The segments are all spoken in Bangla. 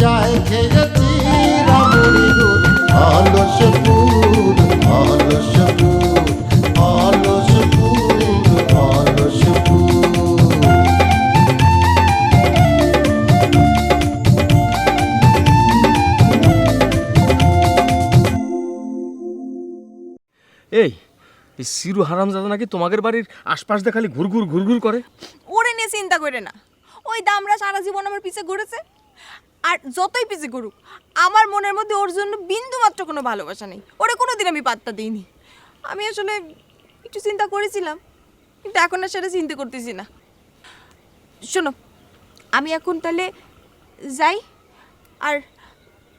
যায় খেয়েছি রামুরি গুড় অলসপুর অলসপুর অলসপুর অলসপুর। এই সিরু হারামজাদা নাকি তোমাদের বাড়ির আশপাশ দিয়ে খালি ঘুরঘুর ঘুরঘুর করে। ওরে নিয়ে চিন্তা করে না, ওই দামরা সারা জীবন আমার পিছে ঘুরেছে, আর যতই পিছে ঘুরুক আমার মনের মধ্যে ওর জন্য বিন্দু মাত্র কোনো ভালোবাসা নেই। ওরে কোনোদিন আমি পাত্তা দিইনি। আমি আসলে একটু চিন্তা করেছিলাম, কিন্তু এখন আর সেটা চিন্তা করতেছি না। শোনো, আমি এখন তাহলে যাই, আর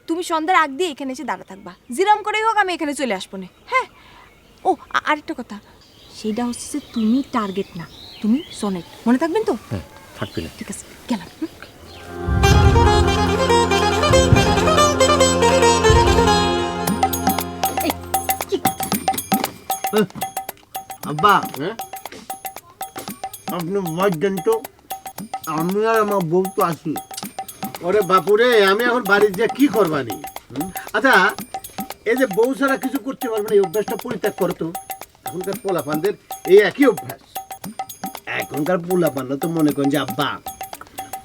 তুমি সন্ধ্যার আগ দিয়ে এখানে এসে দাঁড়া থাকবা, যেরকম করেই হোক আমি এখানে চলে আসবো না। হ্যাঁ, ও আরেকটা কথা, সেইটা হচ্ছে যে তুমি টার্গেট না, তুমি সনেট, মনে থাকবেন তো? হ্যাঁ, থাকবে না। ঠিক আছে, গেলাম। আব্বা, আপনি ভয় দেন তো, আমি আর আমার বউ তো আছি। ওরে বাপুরে, আমি এখন বাড়ির যে কি করবানি? আচ্ছা, এই যে বউ ছাড়া কিছু করতে পারবে না, এই অভ্যাসটা পরিত্যাগ করতো। এখনকার পোলাপানদের এই একই অভ্যাস। এখনকার পোলাপান তো মনে করেন যে আব্বা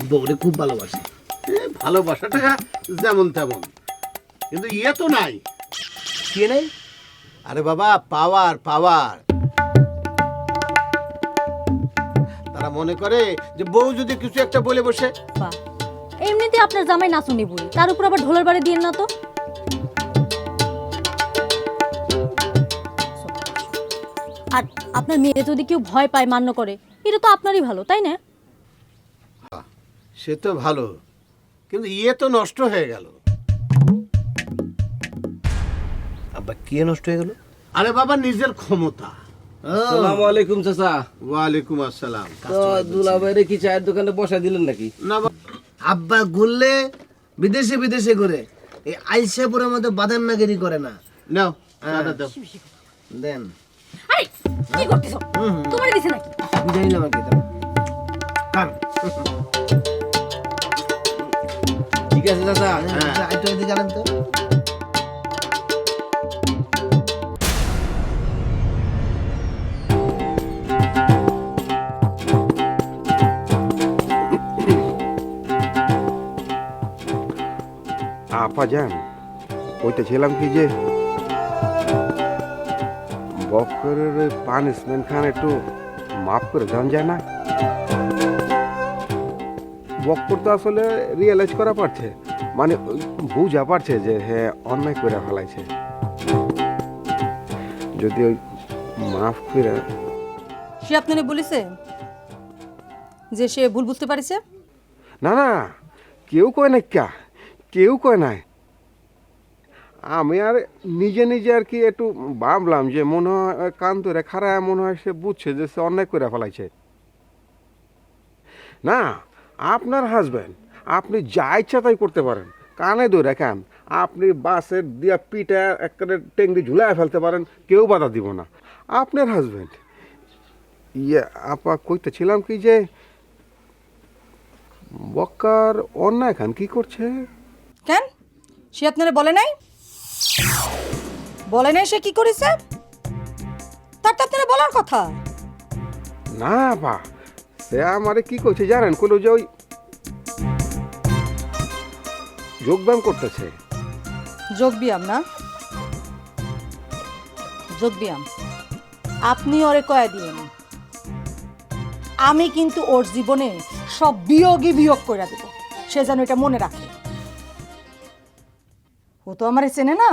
বউরে খুব ভালোবাসে। ভালোবাসাটা যেমন তেমন, কিন্তু ইয়ে তো নাই। কি নাই? আরে বাবা, পাওয়ার পাওয়ার। তারা মনে করে যে বউ যদি কিছু একটা বলে বসে, এমনিতে আপনার জামাই নাচুনি বুড়ি, তার উপর আবার ঢোলের বাড়ি দিয়ে না তো। আর আপনার মেয়ে যদি কেউ ভয় পায়, মান্য করে, এটা তো আপনারই ভালো, তাই না? সে তো ভালো, কিন্তু ইয়ে তো নষ্ট হয়ে গেল। আব্বা কি নষ্ট হয়ে গেল? আরে বাবা, নিজের ক্ষমতা। আসসালামু আলাইকুম চাচা। ওয়ালাইকুম আসসালাম। তো দুলাভাইরে কি চায়ের দোকানে বসাই দিলেন নাকি? না আব্বা ঘুরলে বিদেশে বিদেশে ঘুরে, এই আইসাপুরের মধ্যে বাদাম নাগিরি করে না। নাও, দাদা দাও। দেন। আরে কি করতেছো? তোমারই দিছে নাকি? বুঝাই না আমাকে দাও। কার? ঠিক আছে চাচা। আইটো এদিকে আনেন তো। আপা যান, কইতেছিলাম কি যে বকরের পানিশমেন্ট খান একটু মাফ করে দেওয়া যায় না? বকর তো আসলে রিয়েলাইজ করা পারছে, মানে বুঝা পারছে যে হ্যাঁ অন্যায় করে ফেলাইছে। যদি ওই মাফ করে। সে আপনারে বলেছে যে সে ভুল বুঝতে পারছে? না না, কেউ কয় না, কেউ কয় নাই। আমি আর নিজে নিজে আর কি একটু ভাবলাম যে মনে হয় কান ধরে খারাপ, মনে হয় সে বুঝছে যে সে অন্যায় করে ফেলাইছে। না, আপনার হাজব্যান্ড, আপনি যা ইচ্ছা তাই করতে পারেন, কানে ধরে কান, আপনি বাসের দিয়া পিঠা একটা টেংরি ঝুলাই ফেলতে পারেন, কেউ বাধা দিব না। আপনার হাজব্যান্ড। ইয়ে আপা, কইতেছিলাম কি যে বক্কার অন্যায় খান কি করছে? কেন, সে আপনারে বলে নাই? বলে নাই সে কি করেছে? তার তো আপনারা বলার কথা। না বা, সে আমারে কি করছে জানেন? কোনো যে ওই যোগব্যায়াম করতেছে। যোগ ব্যায়াম না? যোগ ব্যায়াম আপনি ওরে কয়ে দিয়েন, আমি কিন্তু ওর জীবনে সব বিয়োগই বিয়োগ করে দেব, সে যেন এটা মনে রাখে। ও তো আমারে চেনে না।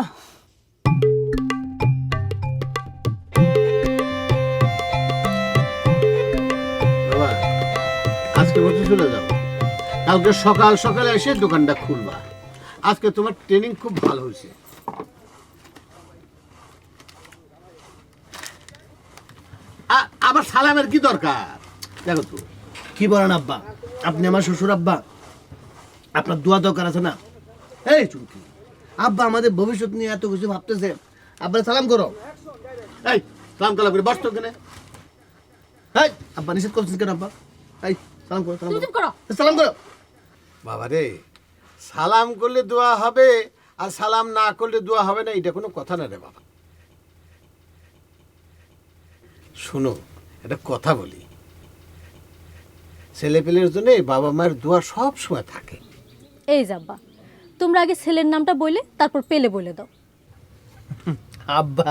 বাবা, আজকে মতো চলে যাও, কালকে সকাল সকালে এসে দোকানটা খুলবা। আজকে তোমার ট্রেনিং খুব ভালো হয়েছে। আবার সালামের কি দরকার? দেখো তো, কি বলেন আব্বা? আপনি আমার শ্বশুর আব্বা, আপনার দোয়া দরকার আছে না? এই চুমকি, আব্বা আমাদের ভবিষ্যৎ নিয়ে এত কিছু ভাবতেছে, আব্বা সালাম করো। এই সালাম কালাম করে বসতো কেন? এই আব্বা নিষেধ করছেন কেন আব্বা? এই সালাম করো, সালাম তুমি চুপ করো। সালাম করো। বাবা রে, সালাম করলে দোয়া হবে আর সালাম না করলে দোয়া হবে না, এটা কোনো কথা না রে বাবা। শোনো, একটা কথা বলি, ছেলে পেলের জন্য বাবা মায়ের দোয়া সব সময় থাকে। এই যাব্বা, তোমরা আগে ছেলের নামটা বলে তারপর পেলে বলে দাও। আব্বা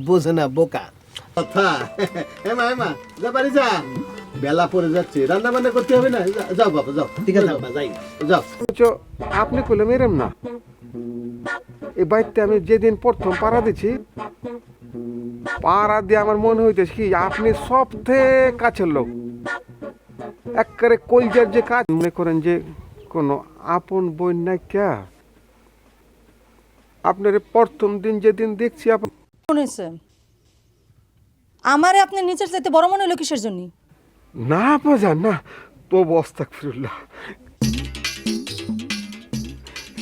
বোঝে না, বোকা। কথা হেমা হেমা যা বাড়ি যা, বেলা পড়ে যাচ্ছে, রান্না বান্না করতে হবে না। যাও বাবা যাও। ঠিক আছে আব্বা, যাই। যাও। আপনি কইলেন এরম না, এই বাড়িতে আমি যেদিন প্রথম পাড়া দিছি, পাড়া দিয়ে আমার মনে হইতেছে কি আপনি সবথেকে কাছের লোক, একবারে কলজার যে কাজ। মনে করেন যে কোনো আপন বোন না ক্যা, আপনার প্রথম দিন যেদিন দেখছি শুনেছে আমারে আপনি নিচের চাইতে বড় মনে হলো কিসের জন্য? না বাজান না, তো বস্তাক ফিরুল্লাহ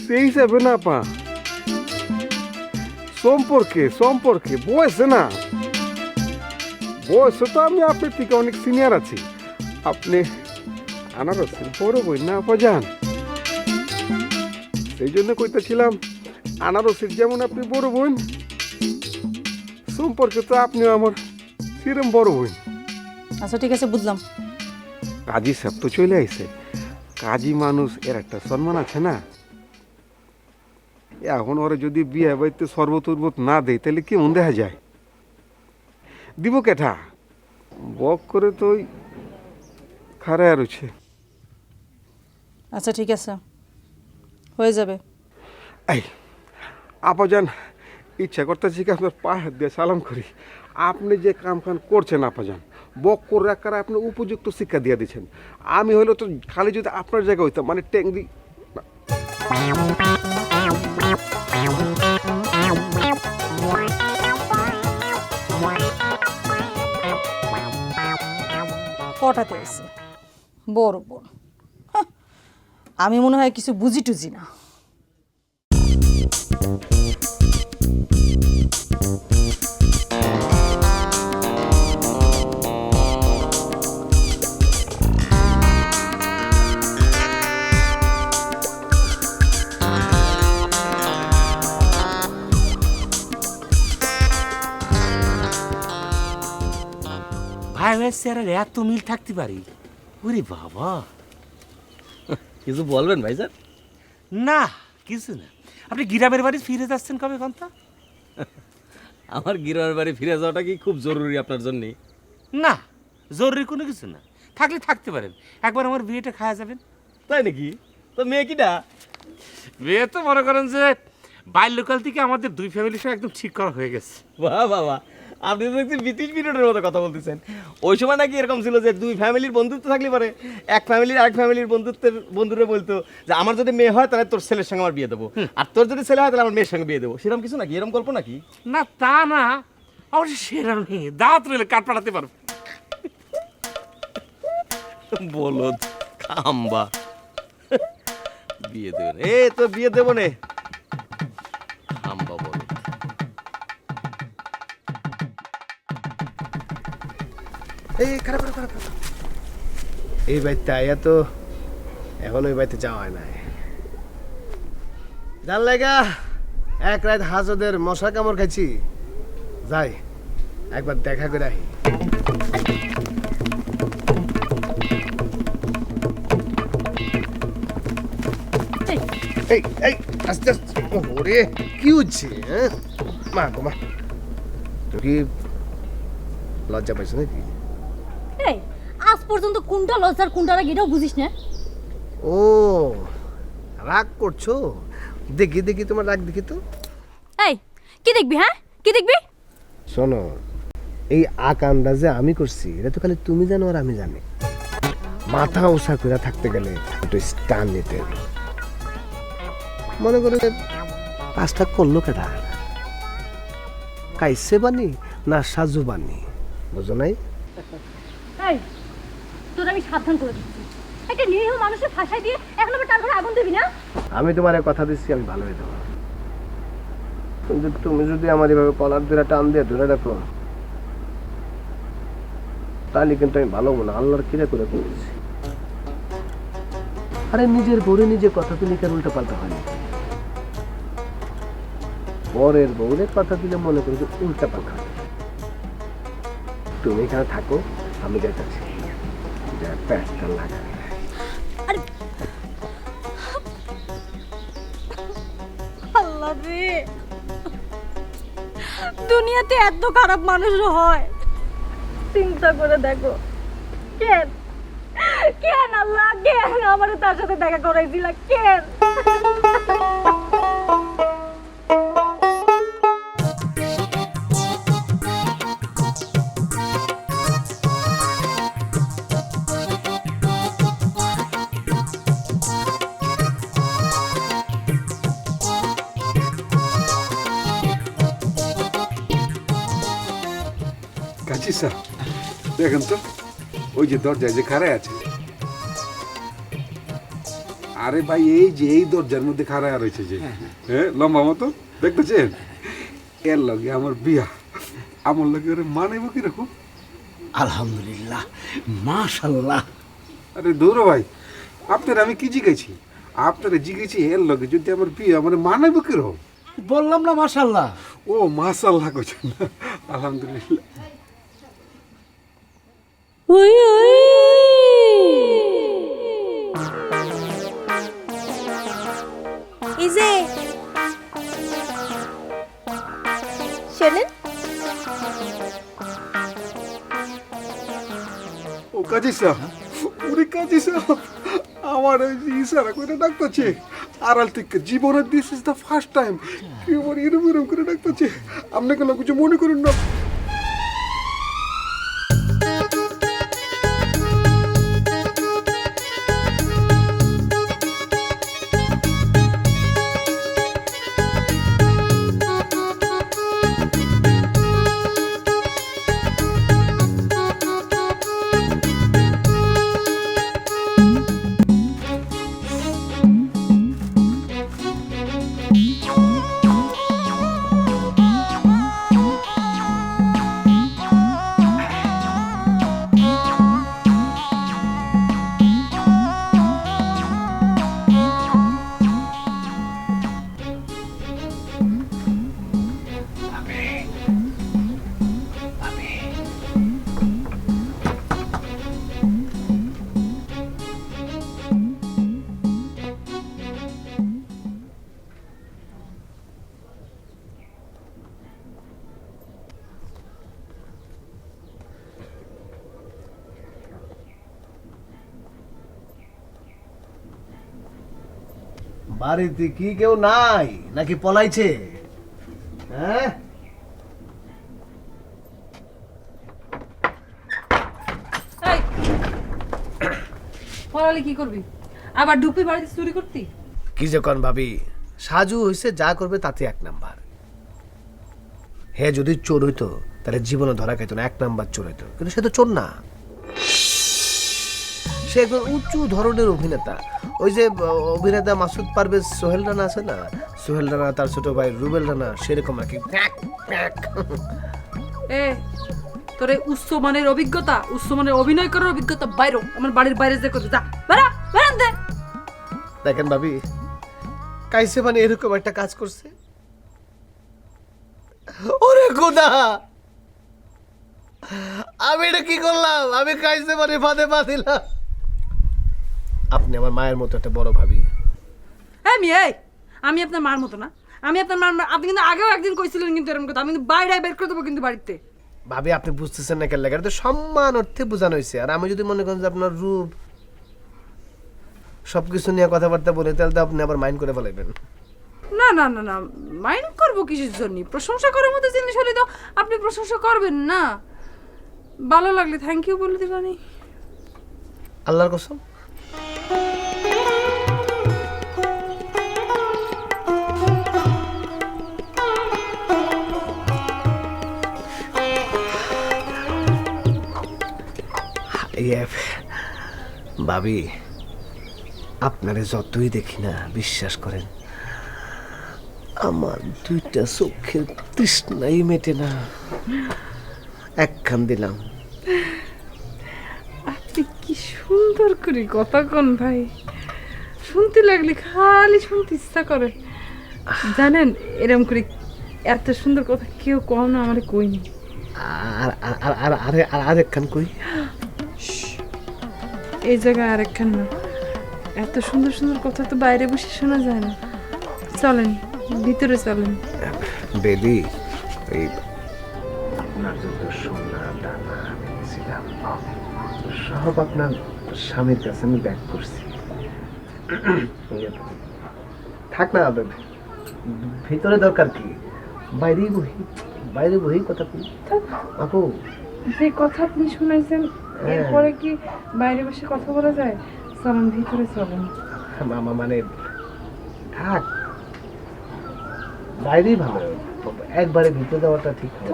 সেই হিসাবে না পা, সম্পর্কে সম্পর্কে বয়সে না, বয়সে তো আমি আপনার থেকে অনেক সিনিয়র আছি। আপনি আনারসের বড় বই না বাজান, সেই জন্য কইতেছিলাম আনারসের যেমন আপনি বড় বোন, সম্পর্কে তো আপনিও আমার সেরম বড় বোন। আচ্ছা ঠিক আছে, বুঝলাম। কাজী সাহেব তো চলে আইছে, কাজী মানুষ এর একটা সম্মান আছে না। এখন ওরা যদি বিয়ে বাড়িতে শরবত উরবত না দেয় তাহলে কেমন দেখা যায়? দিব কেঠা বক করে তো ওই খারায় আর হচ্ছে। আচ্ছা ঠিক আছে, হয়ে যাবে। এই আপাজান, ইচ্ছা করতেছি কি আপনার পা হাত দিয়ে সালাম করি। আপনি যে কাম খান করছেন আপাজান, বক করে রাখার আপনি উপযুক্ত শিক্ষা দিয়ে দিচ্ছেন। আমি হইলে তো খালি যদি আপনার জায়গায় হইতাম, মানে ট্যাংরি। পটাতে আছে বড় বোন, হাহ, আমি মনে হয় কিছু বুঝি টুঝি না। ভাই ভাই স্যারের এত মিল থাকতে পারি? ওরে বাবা, কিছু বলবেন ভাই স্যার? না কিছু না। আপনি গ্রামের বাড়ি ফিরে যাচ্ছেন কবে ঘন্টা? আমার গ্রামের বাড়ি ফিরে যাওয়াটা কি খুব জরুরি আপনার জন্য? না, জরুরি কোনো কিছু না, থাকলে থাকতে পারেন। একবার আমার বিয়েটা খাওয়া যাবেন। তাই নাকি? তো মেয়ে কিটা? বিয়ে তো মনে করেন যে বাল্যকাল থেকে আমাদের দুই ফ্যামিলির সঙ্গে একদম ঠিক করা হয়ে গেছে। বাহ বাবা, আপনি তো দেখছি ব্রিটিশ পিরিয়ডের মতো কথা বলতেছেন। ওই সময় নাকি এরকম ছিল যে দুই ফ্যামিলির বন্ধুত্ব থাকলে পারে এক ফ্যামিলির আরেক ফ্যামিলির বন্ধুরা বলতো যে আমার যদি মেয়ে হয় তাহলে তোর ছেলের সঙ্গে আমার বিয়ে দেবো, আর তোর যদি ছেলে হয় তাহলে আমার মেয়ের সঙ্গে বিয়ে দেবো। সেরকম কিছু নাকি? এরকম গল্প নাকি? না তা না, অবশ্যই সেরা নেই, দাঁত রইলে কাঠ পাঠাতে পারবো। বলদ খাম্বা, বিয়ে দেবেন? এ তো বিয়ে দেবো নে, খাম্বা বলদ। এই খারাপ খারাপ খারাপ, এই বাড়িতে আয়া তো এখন ওই বাড়িতে যাওয়া হয় নাই। জান লাগা এক রাত হাজদের মশা কামড় খাইছি, যাই একবার দেখা করে আহি। এই এই আস্তে আস্তে, ওরে কি হচ্ছে? হ্যাঁ মা গো মা, তুই কি লজ্জা পাইছ নাকি? এই আজ পর্যন্ত কোনটা লজ্জার কোনটা রাগ এটাও বুঝিস না? ও রাগ করছো? দেখি দেখি তোমার রাগ দেখি তো। এই কি দেখবি? হ্যাঁ কি দেখবি? শোনো, এই আকামটা যে আমি করছি এটা তো খালি তুমি জানো আর আমি জানি। মাথা উঁচা করে থাকতে গেলে একটু স্টান নিতে হবে। মনে করো যে কাজটা করলো কেটা, কাইসে বানি না সাজু বানি, বুঝো নাই? এই তোর আমি সাবধান করে দিচ্ছি, একটা নিরীহ মানুষের ফাঁসাই দিয়ে এখন আবার তার ঘরে আগুন দিবি না? আমি তোমার কথা দিচ্ছি, আমি ভালো হয়ে দেবো, কিন্তু তুমি যদি আমার এভাবে কলার ধরে টান দিয়ে ধরে রাখো তাহলে কিন্তু আমি ভালো হবো না। আল্লাহর কিরে করে করেছি। আরে নিজের বউরে নিজে কথা দিলে কেন উল্টো পাল্টা হয় না? পরের বউরে কথা দিলে মনে করি যে উল্টা পাল্টা হয়। তুমি এখানে থাকো, আমি যাইতেছি। প্যাচটা লাগা আল্লাহ রে, দুনিয়াতে এত খারাপ মানুষ হয়, চিন্তা করে দেখো। কেন কেন আল্লাহ, কেন আমার তার সাথে দেখা করাইছিল, কেন? কাছি স্যার, দেখেন তো ওই যে দরজায় যে খাড়ায় আছে। আরে ভাই, এই যে এই দরজার মধ্যে খাড়ায় রয়েছে যে, হ্যাঁ, লম্বা মতো দেখতেছেন, এর লগে আমার বিয়া। আমার লগে ওরে মানাইব কিরকম? আলহামদুলিল্লাহ, মাশাল্লাহ। আরে দৌড় ভাই, আপনার আমি কি জিজ্ঞেছি? আপনারা জিজ্ঞেছি এর লগে যদি আমার বিয়া মানে মানাইব কিরকম? বললাম না মাশাল্লাহ। ও মাশাল্লাহ কইছেন না? আলহামদুলিল্লাহ। এই যে শোনেন, ও কাজী সাহেব, ওরে কাজী সাহেব, আমার ওই যে ইশারা করে ডাকতেছে আড়াল থেকে। জীবনের this is the first time কি আমার এরম এরম করে ডাকতেছে। আপনি কেন কিছু মনে করেন না? বাড়িতে কি কেউ নাই নাকি পলাইছে? হ্যাঁ, এই পড়ালে কি করবি? আবার ডুপি বাড়িতে চুরি করতি? কি যে কন ভাবি, সাজু হইছে যা করবে তাতে এক নাম্বার। হে যদি চোর হইতো তাহলে জীবনে ধরা খাইতো না, এক নাম্বার চোর হইতো। কিন্তু সে তো চোর না, সে একজন উঁচু ধরনের অভিনেতা। ওই যে অভিনেতা মাসুদ পারভেজ সোহেল রানা আছে না, সোহেল রানা তার ছোট ভাই রুবেল রানা, সেরকম আর কি। এ তোর এই উচ্চমানের অভিজ্ঞতা, উচ্চমানের অভিনয় করার অভিজ্ঞতা বাইরে আমার বাড়ির বাইরে যে করতে যা, বেরা বেরান দে। দেখেন ভাবি, কাইসে মানে এরকম একটা কাজ করছে। ওরে খোদা, আমি এটা কি করলাম? আমি কাইসে মানে ফাঁদে পা দিলাম। আপনি আমার মায়ের মতো একটা বড় ভাবি। আমি আপনার মার মতো না, আমি আপনার মার। আপনি কিন্তু আগেও একদিন কইছিলেন কিন্তু এরকম কথা, আমি কিন্তু বাইরে বের করে দেবো কিন্তু বাড়িতে। ভাবি আপনি বুঝতেছেন না কেন লাগে? এটা তো সম্মান অর্থে বোঝানো হয়েছে। আর আমি যদি মনে করেন যে আপনার রূপ সবকিছু নিয়ে কথাবার্তা বলে, তাহলে তো আপনি আবার মাইন্ড করে ফেলাইবেন। না না না না, মাইন্ড করবো কিসের জন্য? প্রশংসা করার মতো জিনিস হলে তো আপনি প্রশংসা করবেন না। ভালো লাগলে থ্যাংক ইউ বলে দিবানি। আল্লাহর কসম। ভাবি আপনারে যতই দেখি না, বিশ্বাস করেন আমার দুইটা চোখের তৃষ্ণাই মেটে না। একখান দিলাম। আপনি কি সুন্দর করে কথা কন ভাই। শুনতে লাগলে খালি শুনতে ইচ্ছা করে। জানেন এরকম করে এত সুন্দর কথা কেউ কম না আমার কইনি। আরেকখান কই। এই জায়গায় আরেকখান না, এত সুন্দর সুন্দর কথা তো বাইরে বসে শোনা যায় না। চলেন ভিতরে চলেন। বেলি, এই আপনার যত সোনা দানা আমি এনেছিলাম সব আপনার স্বামীর কাছে আমি ব্যাক করছি। থাক না, ভিতরে দরকার কি, বাইরে বহি কথা বলি। আপু, যে কথা আপনি শুনাইছেন এরপরে কি বাইরে বসে কথা বলা যায়? চলেন ভিতরে চলেন। মামা মানে থাক, বাইরেই ভালো, একবারে ভিতরে যাওয়াটা ঠিক হবে।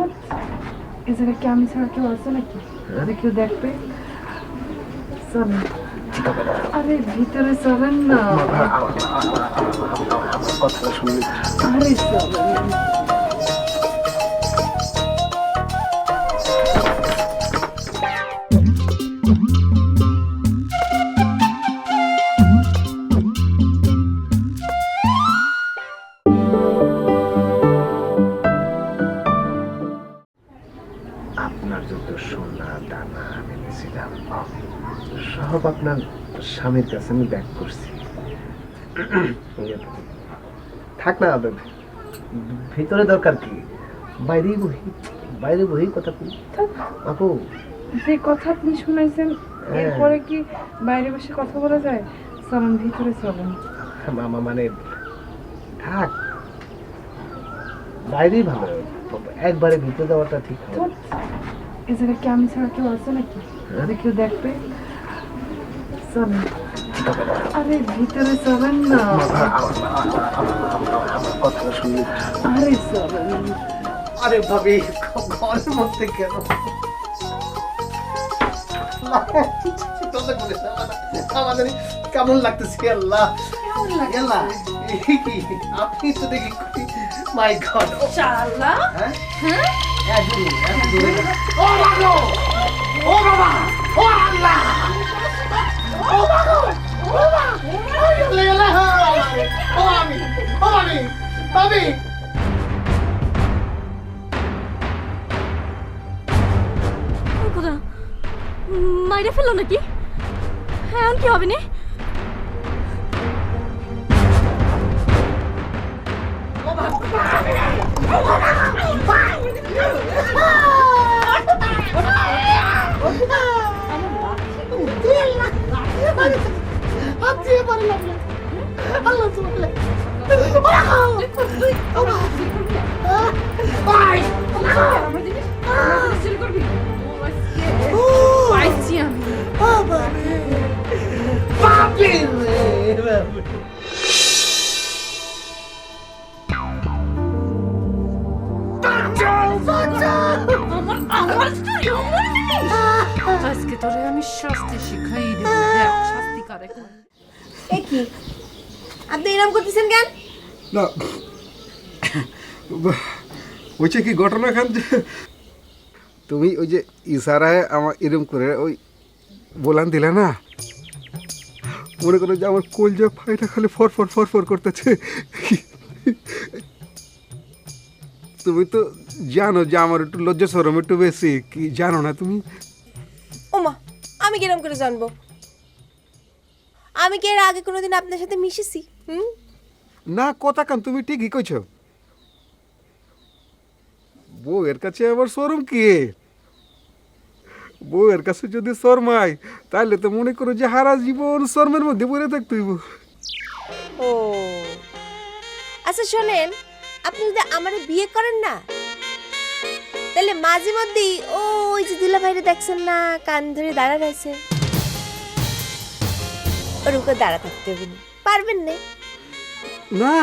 এ জায়গায় কি আমি ছাড়া কেউ আছে নাকি? আরে কেউ দেখবে? চলেন, আরে ভিতরে চলেন না। কথাটা শুনলি? আরে চলেন। আপনার যত সোনা দানা আমি এনেছিলাম সব আপনার স্বামীর কাছে আমি ব্যাক করছি। থাক না, ভিতরে দরকার কি, বাইরে বহি কথা বলি। আপু, যে কথা আপনি শুনাইছেন এরপরে কি বাইরে বসে কথা বলা যায়? চলেন ভিতরে চলেন। মামা মানে থাক, বাইরেই ভালো, একবারে ভিতরে যাওয়াটা ঠিক হবে। এ জায়গায় কি আমি ছাড়া কেউ আছে নাকি? আরে কেউ দেখবে? চলেন, আরে ভিতরে চলেন না। কথাটা শুনলি? আরে চলেন। আরে ভাবি, ঘরের মধ্যে কেন? আমাদের কেমন লাগতেছে? আল্লাহ, আল্লাহ, আপনি তো দেখি মাই গড। শালা, ও বাবা, ও বাবা, ও আল্লাহ, ও বাবা, ও বাবা, ও আমি, ভাবি। খোদা, মাইরে ফেললো নাকি? হ্যাঁ, এখন কি হবে নি? পাইছি আমি। আজকে তোরে আমি শাস্তি শিখাই দেব। দেখ শাস্তি কারে কয়। এ কি, আপনি এরকম করতেছেন কেন? না, হয়েছে কি ঘটনা খান, যে তুমি ওই যে ইশারায় আমার এরম করে ওই বলান দিলে না, মনে করো যে আমার কলজা ফাইটা খালি ফর করতেছে। তুমি তো জানো যে আমার একটু লজ্জা শরম একটু বেশি, কি জানো না তুমি? ওমা, আমি কিরম করে জানবো? আমি কি এর আগে কোনোদিন আপনার সাথে মিশেছি? না, কথা কান তুমি ঠিকই কইছ। বউয়ের কাছে আবার শরম কি? বউয়ের কাছে যদি শরমাই তাহলে তো মনে করো যে হারা জীবন শর্মের মধ্যে পড়ে থাকতে হইব। ও আচ্ছা, শোনেন, আপনি যদি আমার বিয়ে করেন না, তাহলে মাঝে মধ্যেই ওই যে দুলা ভাইরে দেখছেন না, কান ধরে দাঁড়া রয়েছে, ওর উপর দাঁড়া থাকতে হবে না, পারবেন না? না,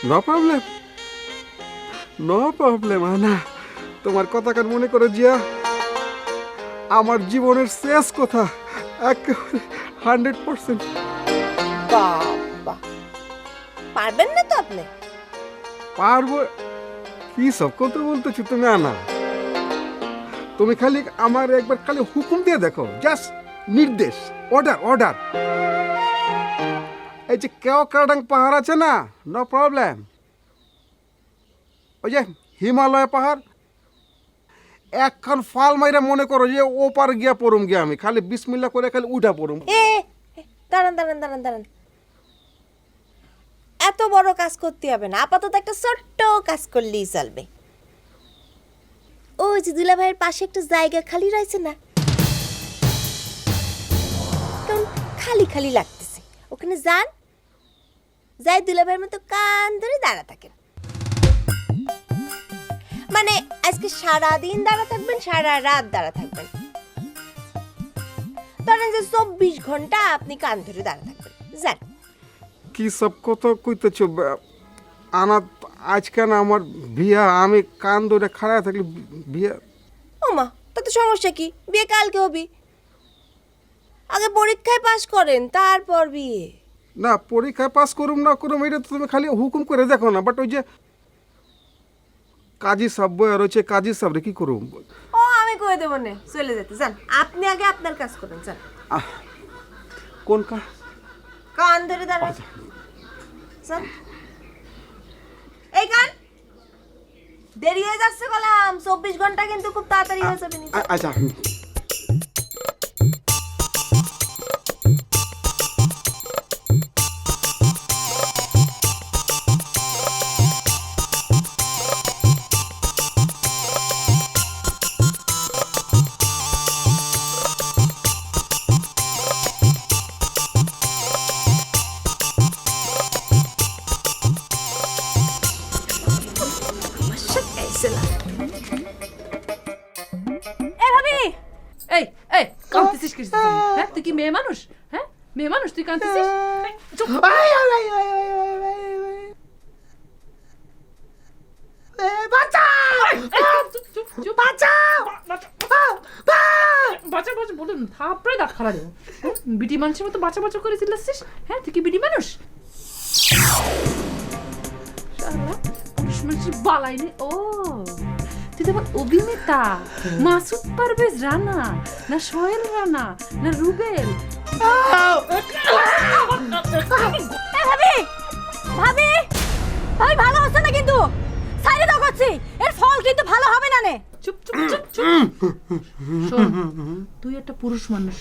নো প্রবলেম। না, তোমার কথা কান মনে করো জিয়া আমার জীবনের শেষ কথা, একেবারে 100%। বাবা, পারবেন না তো আপনি? পারবো কি সব কথা বলতেছি তুমি? না, তুমি খালি আমার একবার খালি হুকুম দিয়ে দেখো, জাস্ট নির্দেশ, অর্ডার। এই যে কেওক্রাডাং পাহাড় আছে না, নো প্রবলেম। ওই যে হিমালয় পাহাড়, একখান ফাল মাইরা মনে করো যে ওপার গিয়া পড়ুম গিয়া, আমি খালি বিসমিল্লা করে খালি উঠা পড়ুম। দাঁড়ান দাঁড়ান দাঁড়ান দাঁড়ান, এত বড় কাজ করতে হবে না, আপাতত একটা ছোট্ট কাজ করলেই চলবে। ওই যে দুলা ভাইয়ের পাশে একটা জায়গা খালি রয়েছে না, কেমন খালি খালি লাগতেছে, ওখানে যান, যাই দুলা ভাইয়ের মতো কান ধরে দাঁড়া থাকেন। মানে আজকে সারা দিন দাঁড়া থাকবেন, সারা রাত দাঁড়া থাকবেন, ধরেন যে 24 ঘন্টা আপনি কান ধরে দাঁড়া থাকবেন, যান। কি সব কথা কইতেছ আনা? আজকে না আমার বিয়া, আমি কান ধরে খাড়া থাকলে বিয়া? ওমা, তাতে সমস্যা কি? বিয়ে কালকে হবি, আগে পরীক্ষায় পাশ করেন তারপর বিয়ে। না, পরীক্ষায় পাস করুম না করুম এটা তো তুমি খালি হুকুম করে দেখো না, বাট ওই যে কাজী সাহেব বইয়া রয়েছে, কাজী সাহেব রে কি করুম? ও আমি কয়ে দেবো না, চলে যেতে, যান আপনি আগে আপনার কাজ করেন, যান। কোন কা? কান ধরে দাঁড়ান, যান। এই কান, দেরি হয়ে যাচ্ছে কলাম, 24 ঘন্টা কিন্তু খুব তাড়াতাড়ি হয়ে যাবে। আচ্ছা। এ ভাবি, এই এই কাঁদতেছিস কিসের জন্য? হ্যাঁ, তুই কি মেয়ে মানুষ? হ্যাঁ, মেয়ে মানুষ, তুই কাঁদতেছিস? চুপ। বাচ্চা বাচ্চা বলুন, থাপড়াই দাঁত খালা দেবো। বিটি মানুষের মতো বাচ্চা বাচ্চা করে চিল্লাচ্ছিস? হ্যাঁ, তুই কি বিটি মানুষ? পুরুষ মানুষের বালাই নেই। ও, তুই তো আবার অভিনেতা, মাসুদ পারভেজ রানা, না সোহেল রানা, না রুবেল। ভাবি ভাবি ভাবি, ভালো হচ্ছে না কিন্তু, সাইডে দাও করছি, এর ফল কিন্তু ভালো হবে না নে। চুপ চুপ চুপ চুপ। শোন, তুই একটা পুরুষ মানুষ,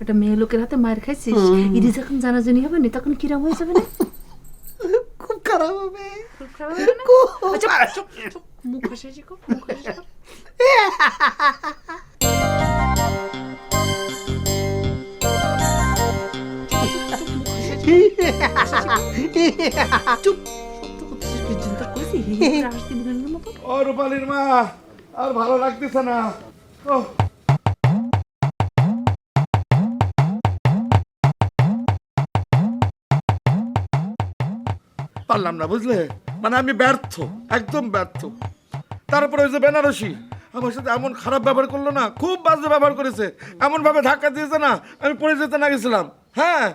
একটা মেয়ে লোকের হাতে মার খাইছিস, ইদি যখন জানাজানি হবে না তখন কিরম হয়ে যাবে না? খুব খারাপ হবে। খুব খারাপ হবে না? আচ্ছা, চুপ চুপ, মুখ হাসি শিখো, মুখ হাসি শিখো। চুপ, সত্য করতেছিস কি? চিন্তা করছিস হাসতে বিনোদনের মতো? ও রূপালীর মা, আর ভালো লাগতেছে না। পারলাম না, বুঝলে? মানে আমি ব্যর্থ, একদম ব্যর্থ। তারপরে ওই যে বেনারসি আমার সাথে এমন খারাপ ব্যবহার করলো না, খুব বাজে ব্যবহার করেছে, এমন ভাবে ধাক্কা দিয়েছে না, আমি পড়ে যেতে না গেছিলাম। হ্যাঁ,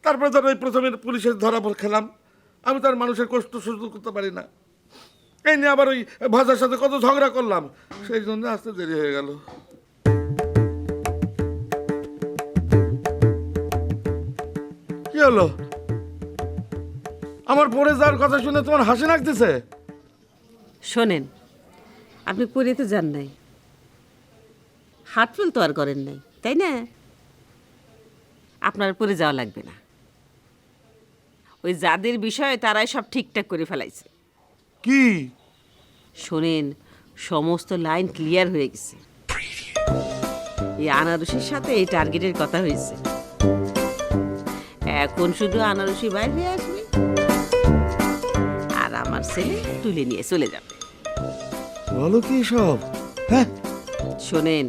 তারপরে ধর ওই প্রথমে পুলিশের ধরা খেলাম। আমি তো আর মানুষের কষ্ট সহ্য করতে পারি না, এই নিয়ে আবার ওই ভাষার সাথে কত ঝগড়া করলাম, সেই জন্য আসতে দেরি হয়ে গেল। কি হলো? আমার পড়ে যাওয়ার কথা শুনে তোমার হাসি লাগতেছে? শোনেন, আপনি পড়ে তো যান নাই, হার্টফেল তো আর করেন নাই, তাই না? আপনার পড়ে যাওয়া লাগবে না। ওই যাদের বিষয়ে তারাই সব ঠিকঠাক করে ফেলাইছে। কি? শোনেন, সমস্ত লাইন ক্লিয়ার হয়ে গেছে। এই আনারসির সাথে এই টার্গেটের কথা হয়েছে। এখন শুধু আনারসি বাইরে আসবে আর আমার ছেলে তুলে নিয়ে চলে যাবে। বলো কি সব? হ্যাঁ, শোনেন,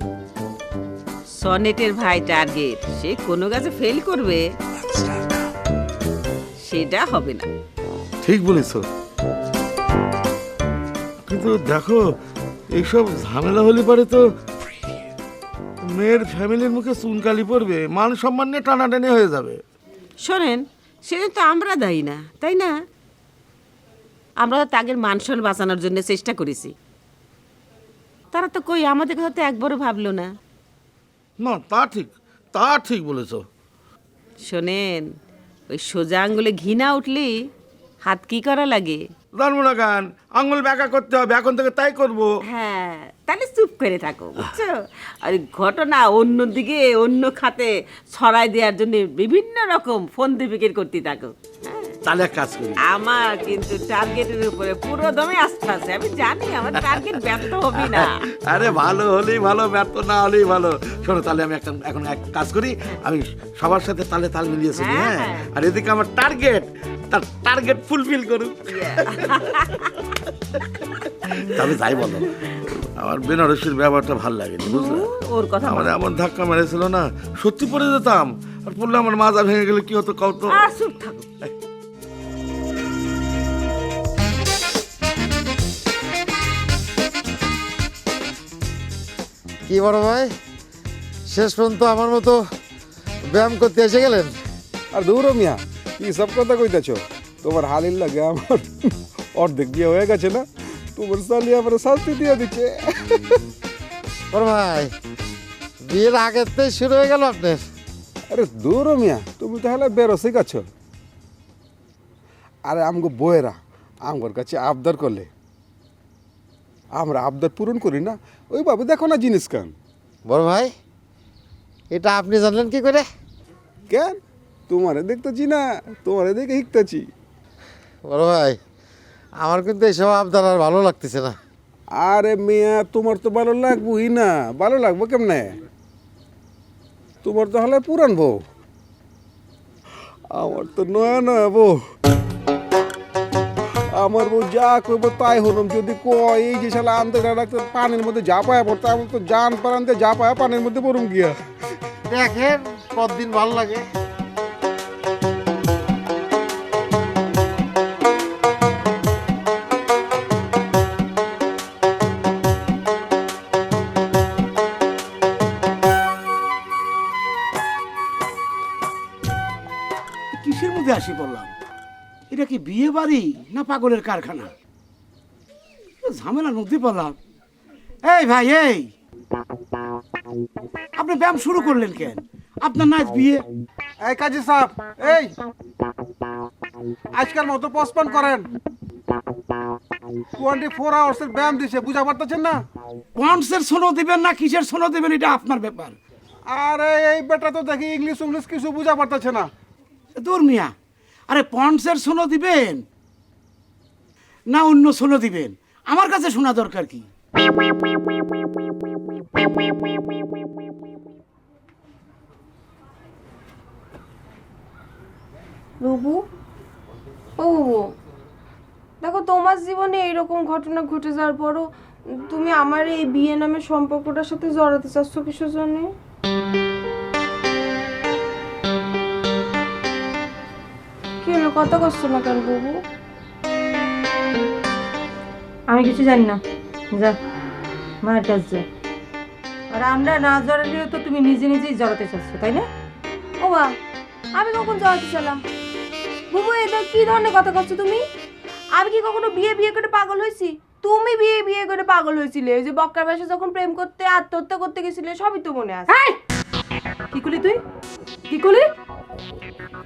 সনেটের ভাই টার্গেট, সে কোনো কাজে ফেল করবে সেটা হবে না। ঠিক বলেছ, কিন্তু দেখো এইসব ঝামেলা হলে পারে তো মেয়ের ফ্যামিলির মুখে চুনকালি পড়বে, মান সম্মান নিয়ে টানাটানি হয়ে যাবে। শোনেন, সেটা তো আমরা দায়ী না, তাই না? আমরা তো তাদের মানসম্মান বাঁচানোর জন্য চেষ্টা করেছি, তারা তো কই আমাদের কথা তো একবারও ভাবলো না। না, তা ঠিক, তা ঠিক বলেছ। শোনেন, ওই সোজা আঙ্গুলে ঘি না উঠলি হাত কি করা লাগে? জানবো না গান, আঙুল ব্যাকা করতে হবে, এখন থেকে তাই করবো। হ্যাঁ, তাহলে চুপ করে থাকো, বুঝছো? আর ঘটনা অন্যদিকে অন্য খাতে ছড়াই দেওয়ার জন্য বিভিন্ন রকম ফোন ফিকির করতে থাকো। তাহলে এক কাজ করি, আমার কিন্তু টার্গেটের উপরে পুরো দমে আস্থা আছে, আমি জানি আমার টার্গেট ব্যর্থ হবে না। আরে ভালো হলেই ভালো, ব্যর্থ না হলেই ভালো। শোনো, তাহলে আমি এখন এক কাজ করি, আমি সবার সাথে তালে তাল মিলিয়ে চলি। হ্যাঁ, আর এদিকে আমার টার্গেট ফুলফিল করুক। তবে যাই বলো, আমার বেনারসির ব্যাপারটা ভালো লাগেনি, বুঝলে? ওর কথা আমার এমন ধাক্কা মেরেছিল না, সত্যি পড়ে যেতাম। আর পড়লে আমার মাজা ভেঙে গেলে কি হতো কত। আর চুপ থাকো। কি বড় ভাই, শেষ পর্যন্ত আমার মতো ব্যায়াম করতে এসে গেলেন? আর দৌড়ো মিয়া, কি সব কথা কইতেছ? তোমার হালির লাগে আমার অর্ধেক বিয়ে হয়ে গেছে না, তোমার সালি আমার শাস্তি দিয়ে দিচ্ছে। বড় ভাই, বিয়ের আগের থেকে শুরু হয়ে গেল আপনার। আরে দৌড়ো মিয়া, তুমি তাহলে বেরোসে গেছো। আরে আমগো বইয়েরা আমার কাছে আবদার করলে আমরা আবদার পূরণ করি না, ওইভাবে দেখো না জিনিস কান। বড় ভাই, এটা আপনি জানলেন কি করে? কেন, তোমারে দেখতেছি না, তোমারে দেখে শিখতেছি। বড় ভাই, আমার কিন্তু এইসব আবদার আর ভালো লাগতেছে না। আরে মিয়া, তোমার তো ভালো লাগবোই না, ভালো লাগবো কেমনে? তোমার তো হলে পুরান বউ, আমার তো নয়া নয়া বউ। আমার বউ যা করবো তাই হলাম। যদি কয় এই যে শালা আনতে রাখতে পানির মধ্যে যা পায়া পড়তে, আমার তো জান পারানতে যা পায়া পানির মধ্যে পড়ুম গিয়া। দেখেন কতদিন ভালো লাগে। কিসের মধ্যে আসি বললাম? এটা কি বিয়ে বাড়ি না পাগলের কারখানা? ঝামেলার মধ্যে পড়লাম। এই ভাই, এই আপনি ব্যায়াম শুরু করলেন কেন? আপনার না আজ বিয়ে? এই কাজী সাহেব, এই আজকাল মতো পোস্টপোন করেন। 24 আওয়ার্সের ব্যায়াম দিছে, বুঝা পারতেছেন না? পন্ডসের সোনো দিবেন না কিসের সোনো দিবেন, এটা আপনার ব্যাপার। আরে এই বেটা তো দেখি ইংলিশ কিছু বুঝা পারতেছে না। দূর মিয়া, আরে পন্ডসের সোনো দিবেন না অন্য সোনো দিবেন, আমার কাছে শোনা দরকার কি? রুবু, ও রুবু, দেখো তোমার জীবনে এইরকম ঘটনা ঘটে যাওয়ার পরও তুমি আমার এই বিয়ে নামের সম্পর্কটার সাথে জড়াতে চাচ্ছ কিসের জন্য? কি হলো, কথা কষ্ট না কেন বাবু? আমি কিছু জানি না, যা মায়ের কাছে যা। আর আমরা না জড়ালেও তো তুমি নিজে নিজেই জড়াতে চাচ্ছ, তাই না? ও মা, আমি কখন জড়াতে চাইলাম? বুবু, এটা কি ধরনের কথা করছো তুমি? আমি কি কখনো বিয়ে বিয়ে করে পাগল হয়েছি? তুমি বিয়ে বিয়ে করে পাগল হয়েছিলে, ওই যে বক্কার বাসা যখন প্রেম করতে আত্মহত্যা করতে গেছিলে, সবই তো মনে আছে। কি করলি তুই? কি করলি?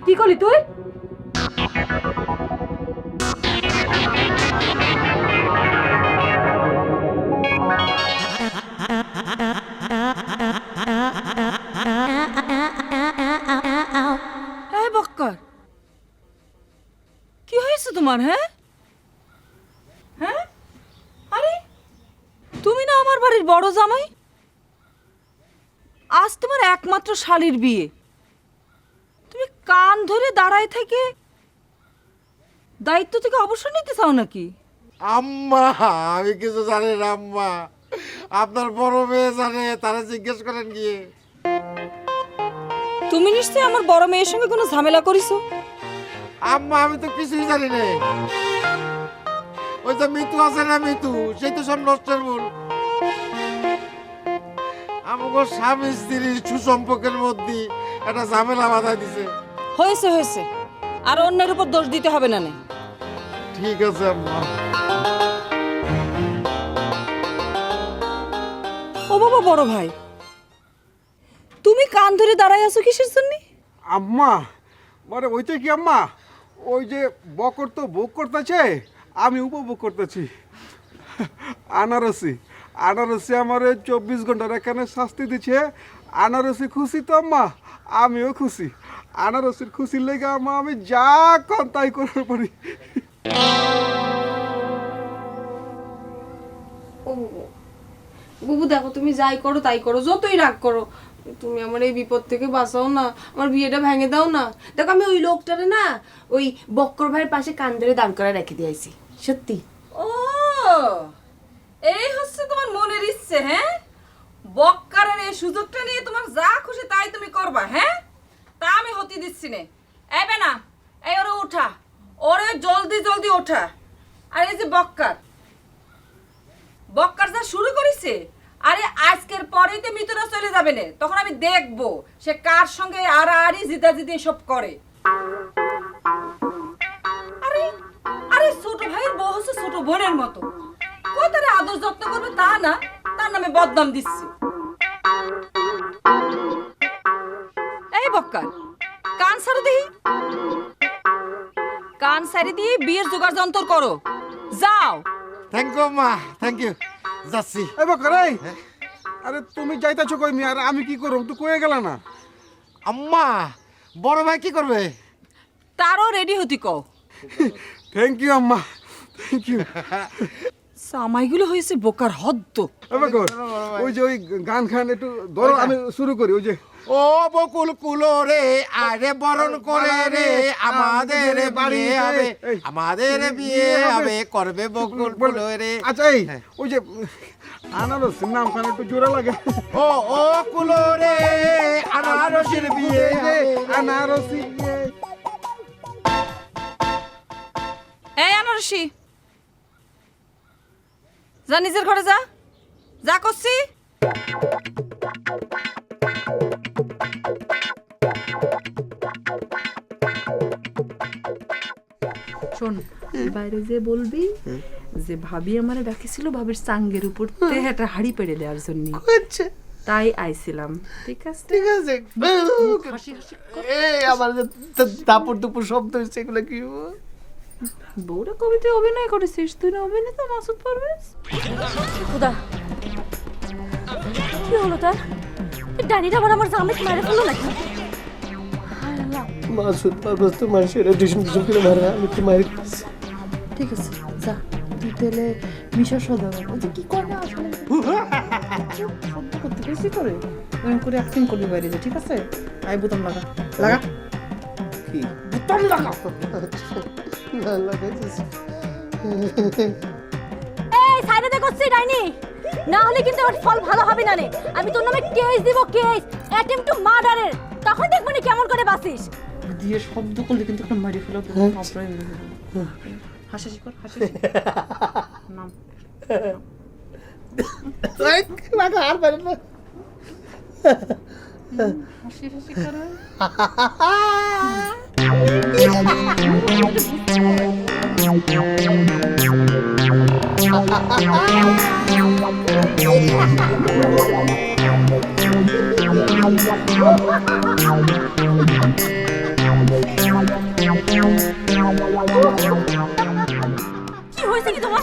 কি করলি তুই? বক্কর, কি হয়েছে তোমার? হ্যাঁ হ্যাঁ, আরে তুমি না আমার বাড়ির বড় জামাই, আজ তোমার একমাত্র শালীর বিয়ে, তুমি কান ধরে দাঁড়ায় থেকে দায়িত্ব থেকে অবসর নিতে চাও নাকি? আম্মা, আমি কিছু জানি না আম্মা। আপনার বড় মেয়ে জানে, তারা জিজ্ঞেস করেন গিয়ে। তুমি নিশ্চয়ই আমার বড় মেয়ের সঙ্গে কোনো ঝামেলা করিছো? আম্মা, আমি তো কিছুই জানি না। ওই যে মিতু আছে না, মিতু, সেই তো সব নষ্টের মূল। আমাকে স্বামী স্ত্রীর সুসম্পর্কের মধ্যে একটা ঝামেলা বাঁধা দিছে। হয়েছে হয়েছে, আর অন্যের উপর দোষ দিতে হবে না। ঠিক আছে আম্মা। ও বাবা, বড় ভাই, তুমি কান ধরে দাঁড়ায় আছো কিসের জন্য? আম্মা, মানে ওইটাই কি আম্মা, ওই যে বকর তো ভোগ করতেছে, আমি উপভোগ করতেছি। আনারসি আনারসি আমার 24 ঘন্টার এখানে শাস্তি দিচ্ছে। আনারসি খুশি তো আম্মা, আমিও খুশি। আনারসির খুশির লেগে আম্মা আমি যা কর তাই করতে পারি। ও বুবু দেখো, তুমি যাই করো তাই করো, যতই রাগ করো, তুমি আমার এই বিপদ থেকে বাঁচাও না, আমার বিয়েটা ভেঙে দাও না। দেখো আমি ওই লোকটারে না ওই বক্কর ভাইয়ের পাশে কান ধরে দাঁড় করে রেখে দিয়েছি, সত্যি। ও এই হচ্ছে তোমার মনের ইচ্ছে, হ্যাঁ? বক্কারের এই সুযোগটা নিয়ে তোমার যা খুশি তাই তুমি করবা, হ্যাঁ? তা আমি হতে দিচ্ছি না। এবে না, এই ওরে উঠা, ওরে জলদি জলদি ওঠা। আর এই যে বক্কার বক্কার যা শুরু করেছে, আরে আজকের পরেই তো মৃত্যুরা চলে যাবে না, তখন আমি দেখবো সে কার সঙ্গে আড়াআড়ি জিদাজিদি সব করে। আরে আরে ছোট ভাইয়ের বউ হচ্ছে ছোট বোনের মতো, কোথায় আদর যত্ন করবে তা না, তার নামে বদনাম দিচ্ছে। এই বক্কার কান সারি দিই, কান সারি দিয়ে বিয়ের জোগাড় যন্ত্র করো, যাও। থ্যাংক ইউ মা, থ্যাংক ইউ, যাচ্ছি। এ বকর, এই আরে তুমি যাইতাছো কই মি? আর আমি কি করব? তুই কয়ে গেল না। আম্মা, বড় ভাই কি করবে? তারও রেডি হতি কও। থ্যাংক ইউ আম্মা, থ্যাংক ইউ। সামাইগুলো হয়েছে বোকার হদ্দ। এ বকর, ওই যে ওই গান খান একটু ধরো, আমি শুরু করি। ওই যে ও বকুল কুলো রে, আরে বরণ করে রে, আমাদের বাড়ি হবে, আমাদের বিয়ে হবে, করবে বকুল কুলো রে। আচ্ছা, এই ওই যে আনারসির নাম খান একটু জোড়া লাগে। ও ও কুলো রে, আনারসির বিয়ে রে, আনারসি। এই আনারসি, যা নিজের ঘরে যা, যা করছি। শোন, বাইরে যে বলবি যে ভাবি আমারে ডাকিছিল ভাবির সাঙ্গের উপর একটা হাড়ি পেড়ে দেওয়ার জন্য, তাই আইছিলাম। ঠিক আছে, ঠিক আছে। এই আমার যে দাপড় দুপুর শব্দ হচ্ছে, এগুলো কি? বউরা কবিতে অভিনয় করেছিস তুই, না অভিনেতা মাসুদ পারভেজ? খুদা, কি হলো তার? ডানিটা আবার আমার জামাই মারে ফেললো নাকি? মাসুদ পারভেজ তো মানুষের ডিসম ডিসম করে মারে, আমি তো মারি। ঠিক আছে, যা তুই তাহলে মিশা সদা কি করে আসলে শব্দ করতে বেশি করে ওই করে অ্যাক্টিং করবি বাইরে যা। ঠিক আছে, আই বোতাম লাগা লাগা, কি বোতাম লাগা। না লাগাইছিস? এই সাইডে দেখছি ডাইনি, না হলে কিন্তু ওর ফল ভালো হবে না রে। আমি তোর নামে কেস দিব, কেস অ্যাটেম্প টু মার্ডারের। তখন দেখবো না কেমন করে বাঁচিস। দিয়ে শব্দ করলে কিন্তু একটা মারি ফেলা হাসি কর, হাসি নাম লাগা আর পারে না। হাসি হাসি করে। কি হয়েছে কি তোমার?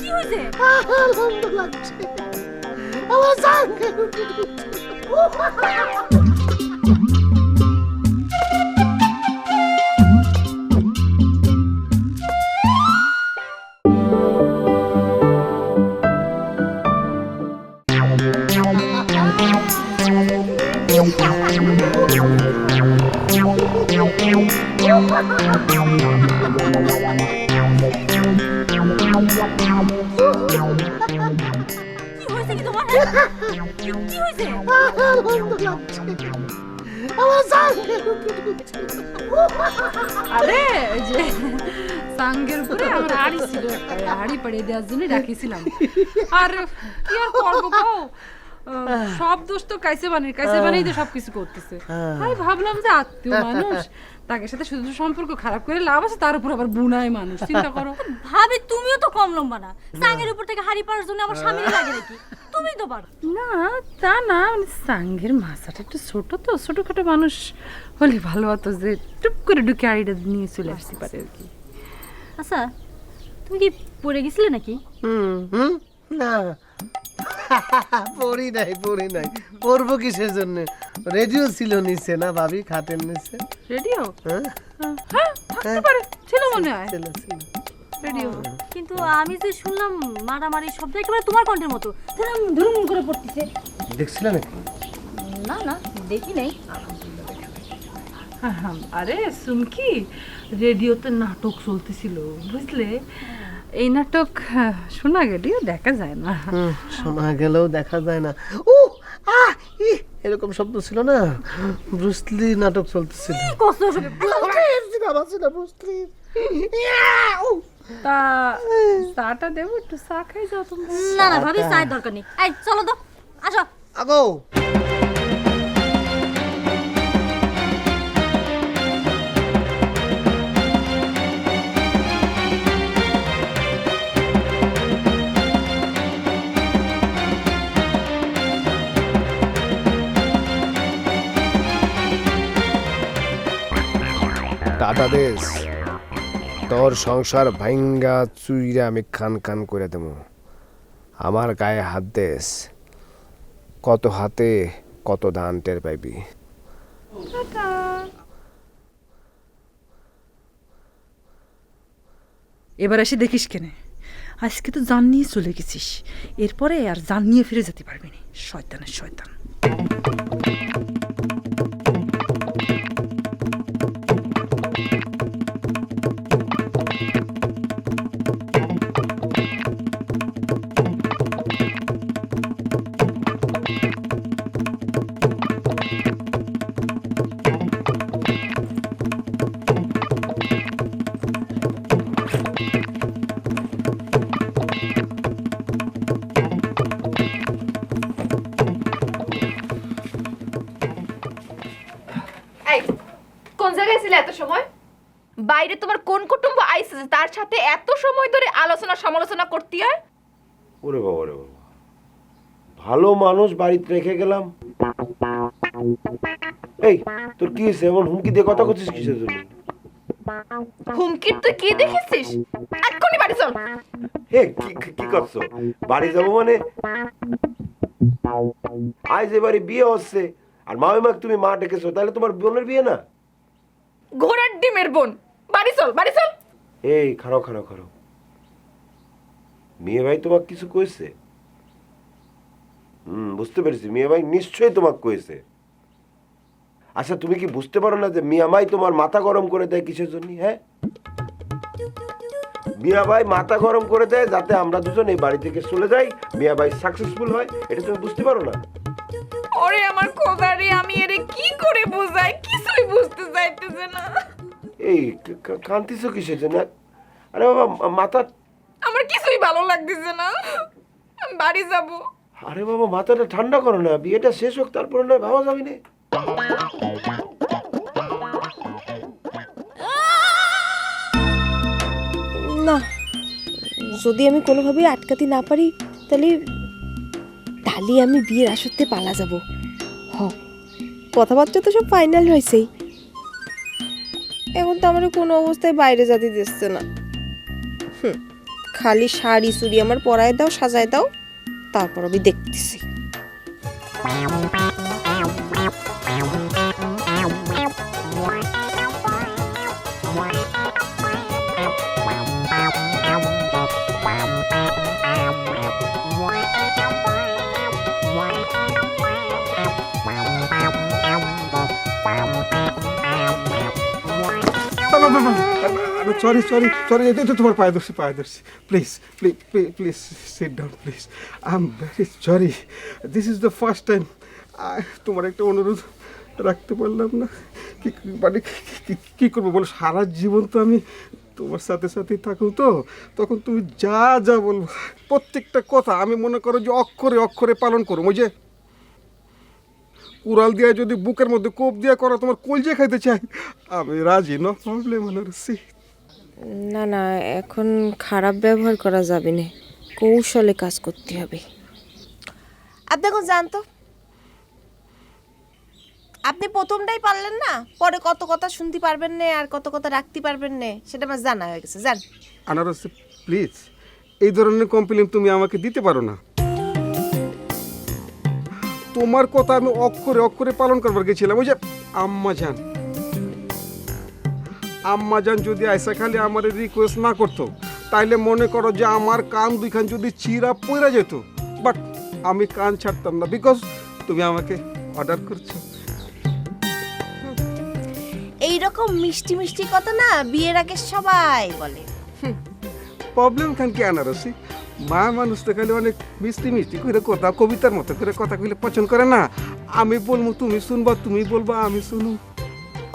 কি হয়েছে? আনন্দ লাগছে আমার সঙ্গে। কি হয়েছে কি তোমার? কি হয়েছে? আনন্দ লাগছে আমার সঙ্গে। আরে ওই যে সাঙ্গের উপরে আমার হাড়ি ছিল, হাড়ি পড়ে দেওয়ার জন্য ডাকিছিলাম। আর কি আর করবো গো, সব দোষ তো কাইসে বানিয়ে তো সবকিছু করতেছে। তাই ভাবলাম যে আত্মীয় মানুষ, তাকে সাথে শুধু সম্পর্ক খারাপ করে লাভ আছে, তার উপর আবার বুনায় মানুষ। চিন্তা করো ভাবি, তুমিও তো কম লম্বা না, সাঙ্গের উপর থেকে হাড়ি পাড়ার জন্য আমার স্বামীর লাগে নাকি? তুমি তো পারো। না তা না, মানে সাঙ্গের মাথাটা একটু ছোট তো, ছোটখাটো মানুষ হলে ভালো হতো যে টুপ করে ঢুকে আইডিয়া নিয়ে চলে আসতে পারে আর কি। আচ্ছা তুমি কি পড়ে গেছিলে নাকি? না পড়ি নাই পড়বো কিসের জন্য? রেডিও ছিল নিচে না ভাবি, খাটের নিচে। রেডিও? হ্যাঁ হ্যাঁ থাকতে পারে, ছিল মনে হয় ছিল। রেডিও। কিন্তু আমি যে শুনলাম মারামারি শব্দ একেবারে তোমার কণ্ঠের মতো, ধরুম ধরুম করে পড়তেছে। দেখছিল নাকি? না না দেখি নাই। আরে সুমকি, রেডিওতে নাটক চলতেছিল বুঝলে, এই নাটক শোনা গেলেও দেখা যায় না। শোনা গেলেও দেখা যায় না। ও এরকম শব্দ ছিল না, ব্রুসলি নাটক চলতেছিল। তা চাটা দেবো, একটু চা খাই যাও তুমি। না না ভাবি চায়ের দরকার নেই, এই চলো তো আসো। আগো টাটা দেশ, তোর সংসার ভাঙ্গা চুইরা আমি খান খান করে দেবো। আমার গায়ে হাত দেশ, কত হাতে কত দান টের পাইবি। এবার এসে দেখিস কেনে, আজকে তো জান নিয়ে চলে গেছিস, এরপরে আর জান নিয়ে ফিরে যেতে পারবি না। শয়তানের শয়তান। কোন জায়গায় ছিলে এত সময়? বাইরে তোমার কোন কুটুম্ব আইছে যে তার সাথে এত সময় ধরে আলোচনা সমালোচনা করতে হয়? ওরে বাবা রে বাবা, ভালো মানুষ বাড়িতে রেখে গেলাম। এই তোর কি হয়েছে, এমন হুমকি দিয়ে কথা করছিস কিসের জন্য? হুমকির তুই কি দেখেছিস? এক্ষুনি বাড়ি চল। হে কি করছো? বাড়ি যাবো মানে? আজ এবারে বিয়ে হচ্ছে আর মামিমাকে তুমি মা ডেকেছো, তাহলে তোমার বোনের বিয়ে না? ঘোড়ার ডিমের বোন, বাড়ি চল বাড়ি চল। এই খারাপ মেয়ে ভাই তোমাকে কিছু কইছে? বুঝতে পেরেছি, মেয়ে ভাই নিশ্চয়ই তোমাকে কইছে। আচ্ছা তুমি কি বুঝতে পারো না যে মিয়া ভাই তোমার মাথা গরম করে দেয় কিসের জন্য? হ্যাঁ, মিয়া ভাই মাথা গরম করে দেয় যাতে আমরা দুজন এই বাড়ি থেকে চলে যাই, মিয়া ভাই সাকসেসফুল হয়। এটা তুমি বুঝতে পারো না? ওরে আমার খোদারে, আমি এরে কি করে বোঝাই, কিছুই বুঝতে চাইতেছে না। এই কান্তিছো কিসের জন্য? আরে বাবা মাথা, আমার কিছুই ভালো লাগতেছে না, আমি বাড়ি যাব। আরে বাবা মাথাটা ঠান্ডা করো না, বিয়েটা শেষ হোক তারপরে নয় ভাবা যাবে না। না, যদি আমি কোনোভাবে আটকাতে না পারি তাহলে আমি বিয়ের আসতে পালা যাব। কথাবার্তা তো সব ফাইনাল হয়েছেই, এখন তো আমার কোনো অবস্থায় বাইরে যেতে দিচ্ছে না। খালি শাড়ি চুড়ি আমার পরায় দাও, সাজায় দাও, তারপর আমি দেখতেছি। সরি তোমার পায়ে ধরছি please please sit down please. I am very sorry, this is the first time. তোমার একটা অনুরোধ রাখতে পারলাম না, মানে কী করবো বলো, সারা জীবন তো আমি তোমার সাথে সাথেই থাকুন, তো তখন তুমি যা যা বলবো প্রত্যেকটা কথা আমি মনে করো যে অক্ষরে অক্ষরে পালন করো। ওই যে কুড়াল দিয়ে যদি বুকের মধ্যে কোপ দিয়ে করা তোমার কলজে খাইতে চাই, আমি রাজি, নো প্রবলেম। না না, এখন খারাপ ব্যবহার করা যাবে না, কৌশলে কাজ করতে হবে। আপনি এখন জানতো আপনি প্রথমটাই পারলেন না, পরে কত কথা শুনতে পারবেন না আর কত কথা রাখতে পারবেন না সেটা আমার জানা হয়ে গেছে। জান আনারসি প্লিজ, এই ধরনের কমপ্লেন তুমি আমাকে দিতে পারো না। তোমার কথা আমি অক্ষরে অক্ষরে পালন করবার গেছিলাম। ওই যে আম্মা জান যদি আইসা খালি আমার রিকোয়েস্ট না করতো, তাইলে মনে করো যে আমার কান দুইখান যদি চিরা পড়ে যেত, বাট আমি কান ছাড়তাম না, বিকজ তুমি আমাকে অর্ডার করছো। এইরকম মিষ্টি মিষ্টি কথা না বিয়ের আগে সবাই বলে। প্রবলেম খান কি আনারসি? মা মানুষ তো খালি অনেক মিষ্টি মিষ্টি করে কথা, কবিতার মতো করে কথা কইলে পছন্দ করে না। আমি বলবো তুমি শুনবা, তুমি বলবা আমি শুনু।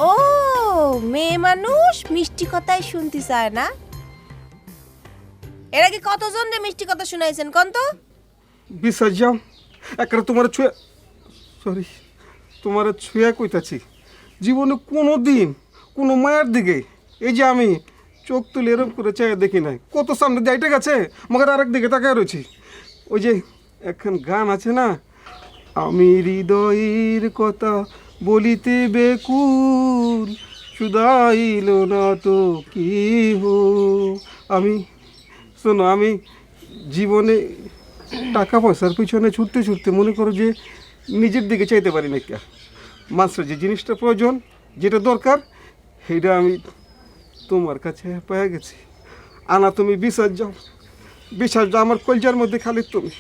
ও মেয়ে মানুষ মিষ্টি কথাই শুনতে চায় না? এর আগে কতজন রে মিষ্টি কথা শুনাইছেন কোন তো? বিশ্বাস যাও একটা তোমার ছুঁয়ে, সরি তোমার ছুঁয়া কইতাছি, জীবনে কোনো দিন কোনো মায়ের দিকে এই যে আমি চোখ তুলে এরকম করে চেয়ে দেখি নাই। কত সামনে যাইতে গেছে, মগর আরেক দিকে তাকায় রয়েছি। ওই যে এখন গান আছে না, আমি হৃদয়ের কথা বলিতে বেকুল, শুধাইল না তো কি হো। আমি শোনো, আমি জীবনে টাকা পয়সার পিছনে ছুটতে ছুটতে মনে করো যে নিজের দিকে চাইতে পারি না। কে মানুষের যে জিনিসটা প্রয়োজন, যেটা দরকার, সেইটা আমি তোমার কাছে পেয়ে গেছি। আনা তুমি বিশ্বাস যাও, বিশ্বাস যাও। আমার কলজার মধ্যে খালি তুমি,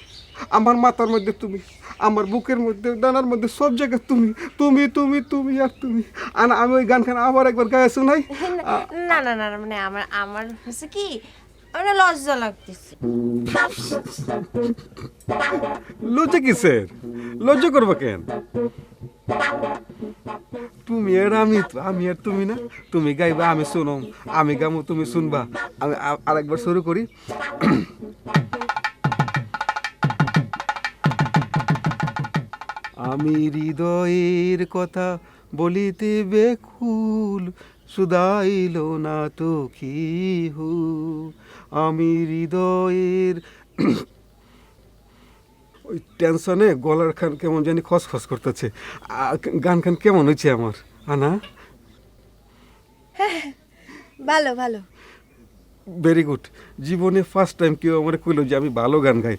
আমার মাথার মধ্যে তুমি, আমার বুকের মধ্যে, ডানার মধ্যে, সব জায়গায় তুমি তুমি তুমি তুমি আর তুমি। আনা আমি ওই গান খান আবার একবার গায়ে শোনাই। না না না মানে আমার আমার হচ্ছে কি, আমার লজ্জা লাগতেছে। লজ্জা কিসের? লজ্জা করবো কেন? তুমি আর আমি আর তুমি না, তুমি গাইবা আমি শুনো, আমি গামো তুমি শুনবা। আমি আরেকবার শুরু করি। আমি হৃদয়ের কথা বলিতে বেকুল, শুধাইল না তো কি হু। আমি হৃদয়ের ওই টেনশনে গলার খান কেমন জানি খসখস করতেছে। গান খান কেমন হয়েছে আমার আনা? ভালো ভালো, ভেরি গুড। জীবনে ফার্স্ট টাইম কেউ আমার কইলো যে আমি ভালো গান গাই।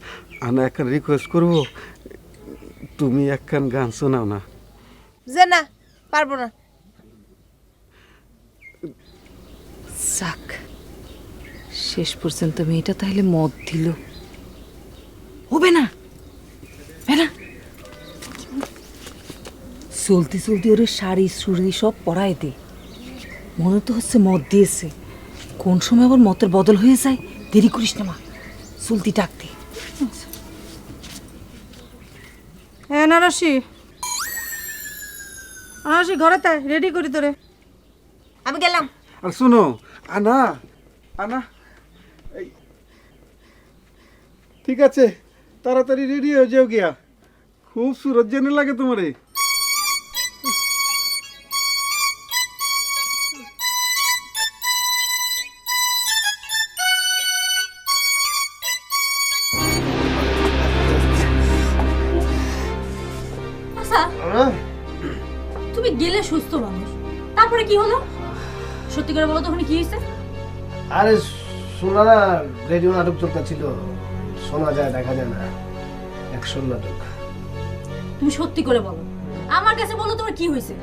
আনা একখান রিকোয়েস্ট করবো, তুমি একখান গান শোনাও না। যে না পারবো না। যাক, শেষ পর্যন্ত মেয়েটা তাহলে মদ দিল। হবে না না, চলতে চলতে ওরে শাড়ি চুড়ি সব পরায় দে। মনে তো হচ্ছে মদ দিয়েছে, কোন সময় আবার মতের বদল হয়ে যায়। দেরি করিস না মা, চলতি ডাকতে। হ্যাঁ আনারসি, আনারসি ঘরে তাই রেডি করি তোরে। আমি গেলাম। আর শুনো আনা, আনা ঠিক আছে, তাড়াতাড়ি রেডি হয়ে যাও গিয়া। খুব সুরত জেনে লাগে তোমারে। আচ্ছা তুমি গেলে সুস্থ মানুষ, তারপরে কি হলো? সত্যি করে বলো তো, ওখানে কি হয়েছে? আরে শোনা না, রেডিও নাটক চলতেছিল, শোনা যায় দেখা যায় না, অ্যাকশন নাটক। তুমি সত্যি করে বলো, আমার কাছে বলো তোমার কি হয়েছে।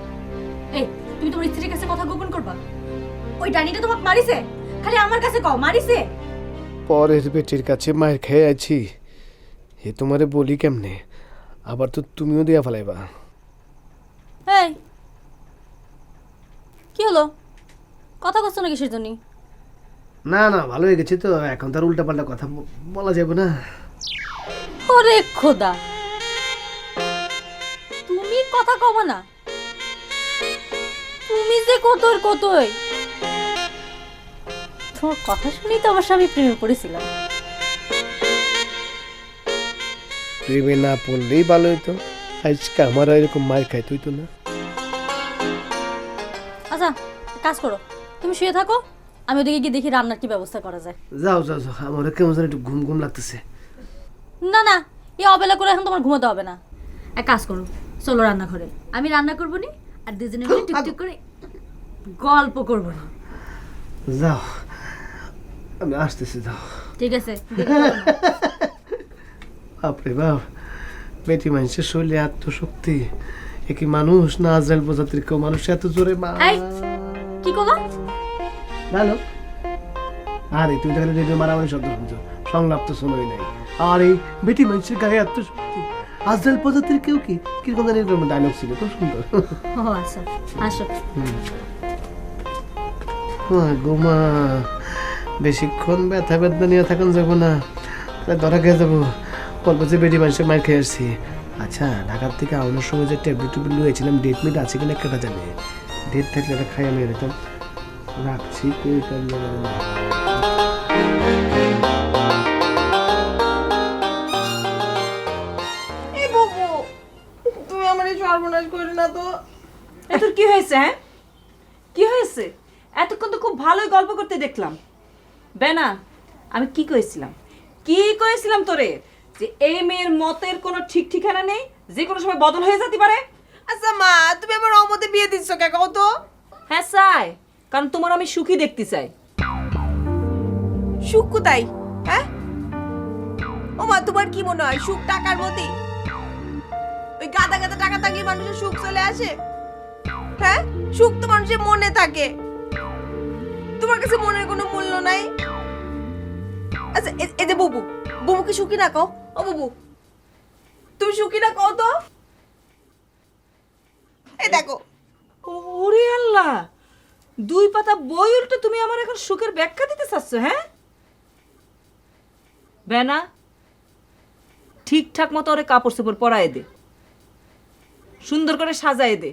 এই তুমি তোমার স্ত্রীর কাছে কথা গোপন করবা? ওই ডাইনিটা তোমাকে মারিছে? খালি আমার কাছে কও মারিছে? পরের বেটির কাছে মায়ের খেয়ে আছি, এ তোমারে বলি কেমনে? আবার তো তুমিও দিয়া ফেলাইবা। এই কি হলো, কথা কচ্ছ না কিসের জন্য? না না, ভালো হয়ে গেছে তো, এখন তার উল্টা পাল্টা কথা বলা যাবে না। ওরে খোদা, তুমি কথা কব না? তুমি যে কতই তোমার কথা শুনেই তো অবশ্য আমি প্রেমে পড়েছিলাম। প্রেমে না পড়লেই ভালো হইতো, আজকে আমার এরকম মার খাইতে হইতো না। আচ্ছা কাজ করো, তুমি শুয়ে থাকো, আমি ওদিকে গিয়ে দেখি রান্নার কি ব্যবস্থা করা যায়। যাও যাও যাও, আমার কেমন যেন একটু ঘুম ঘুম লাগতেছে। না না, এই অবেলা করে এখন তোমার ঘুমাতে হবে না। এক কাজ করো, চলো রান্নাঘরে, আমি রান্না করবো নি, আর দুজনে মিলে টুকটুক করে গল্প করবো না। যাও, আমি আসতেছি, যাও। ঠিক আছে। বাপরে বাপ, বেটি মানুষের শরীরে এত শক্তি, এ কি মানুষ না আজরাইল প্রজাতির কেউ? মানুষ এত জোরে এই কি করলা? জানো, আরে তুমি তো রেডিও মারামারি শব্দ শুনছো, সংলাপ তো শোনোই নাই। আর এই বেটি মানুষের গায়ে এত শক্তি, আজরাইল প্রজাতির কেউ কি কিরকম জানি ডায়লগ ছিল, খুব সুন্দর। ও আচ্ছা, আসো। গোমা, বেশিক্ষণ ব্যথা বেদনা নিয়ে থাকুন যাবো না, ধরা খেয়ে যাবো। বলবো যে বেটি মানুষের মার খেয়ে আসছি। আচ্ছা, ঢাকার থেকে আউনের সময় যে ট্যাবলেট টুবলেট লুয়েছিলাম, ডেট মিট আছে কিনা কেটা জানে? ডেট থাকলে এটা খাইয়ে নিয়ে যেতাম। রাখছি কই কান্না। এই বাবু, তুমি আমার এই সর্বনাশ করে না তো। তোর কি হয়েছে? হ্যাঁ, কি হয়েছে? এতক্ষণ তো খুব ভালোই গল্প করতে দেখলাম। বেনা, আমি কি কইছিলাম তোরে? যে এই মেয়ের মতের কোনো ঠিক ঠিকানা নেই, যে কোনো সময় বদল হয়ে যেতে পারে। আচ্ছা মা, তুমি আমার অমতে বিয়ে দিচ্ছ কে কও তো? হ্যাঁ চাই, কারণ তোমার আমি সুখী দেখতে চাই। সুখ কোথায়? হ্যাঁ ও মা, তোমার কি মনে হয় সুখ টাকার মধ্যে? ওই গাদা গাদা টাকা থাকলে মানুষের সুখ চলে আসে? হ্যাঁ, সুখ তো মানুষের মনে থাকে। তোমার কাছে মনের কোনো মূল্য নাই? আচ্ছা এই যে বুবু, বুবু কি সুখী না কও? ও বুবু, তুমি সুখী না কও তো? এই দেখো। ওরে আল্লাহ, 2 পাতা বই উল্টে তুমি আমার এখন সুখের ব্যাখ্যা দিতে চাচ্ছ? হ্যাঁ বেনা, ঠিকঠাক মতো ওরে কাপড় চোপড় পরায় দে, সুন্দর করে সাজায় দে।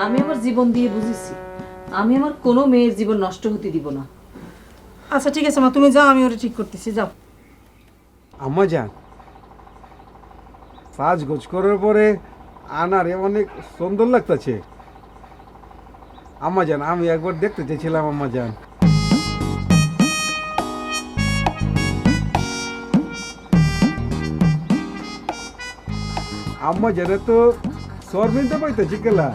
আমি আমার জীবন দিয়ে বুঝেছি, আমি আমার কোনো মেয়ের জীবন নষ্ট হতে দিব না। আচ্ছা ঠিক আছে মা, তুমি যাও, আমি ওটা ঠিক করতেছি, যাও। আম্মা যান, সাজগোজ করার পরে আনারে অনেক সুন্দর লাগতেছে। আম্মা যান, আমি একবার দেখতে চেয়েছিলাম। আম্মা যান, আম্মা জানে তো শরমিন্দা পাইতেছি কেলা,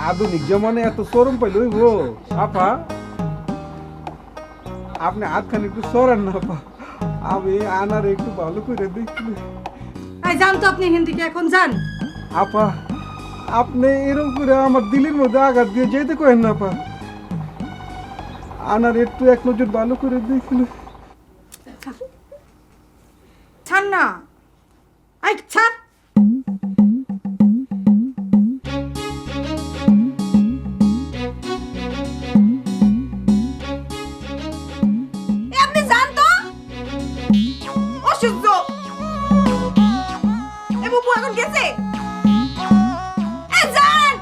আধুনিক জমানে এত শরম পাইল হইব? আপা, আপনি হাতখানি একটু সরেন না আপা, আমি আনার একটু ভালো করে দেখলি। যান তো আপনি এখান থেকে, এখন যান। আপা, আপনি এরকম করে আমার দিলের মধ্যে আঘাত দিয়ে যেতে করেন না আপা, আনার একটু এক নজর ভালো করে দেখলে। ছাড় না, আই ছাড়। আপনি জান তো অসুস্থ। এ বুবু এখন গেছে? জান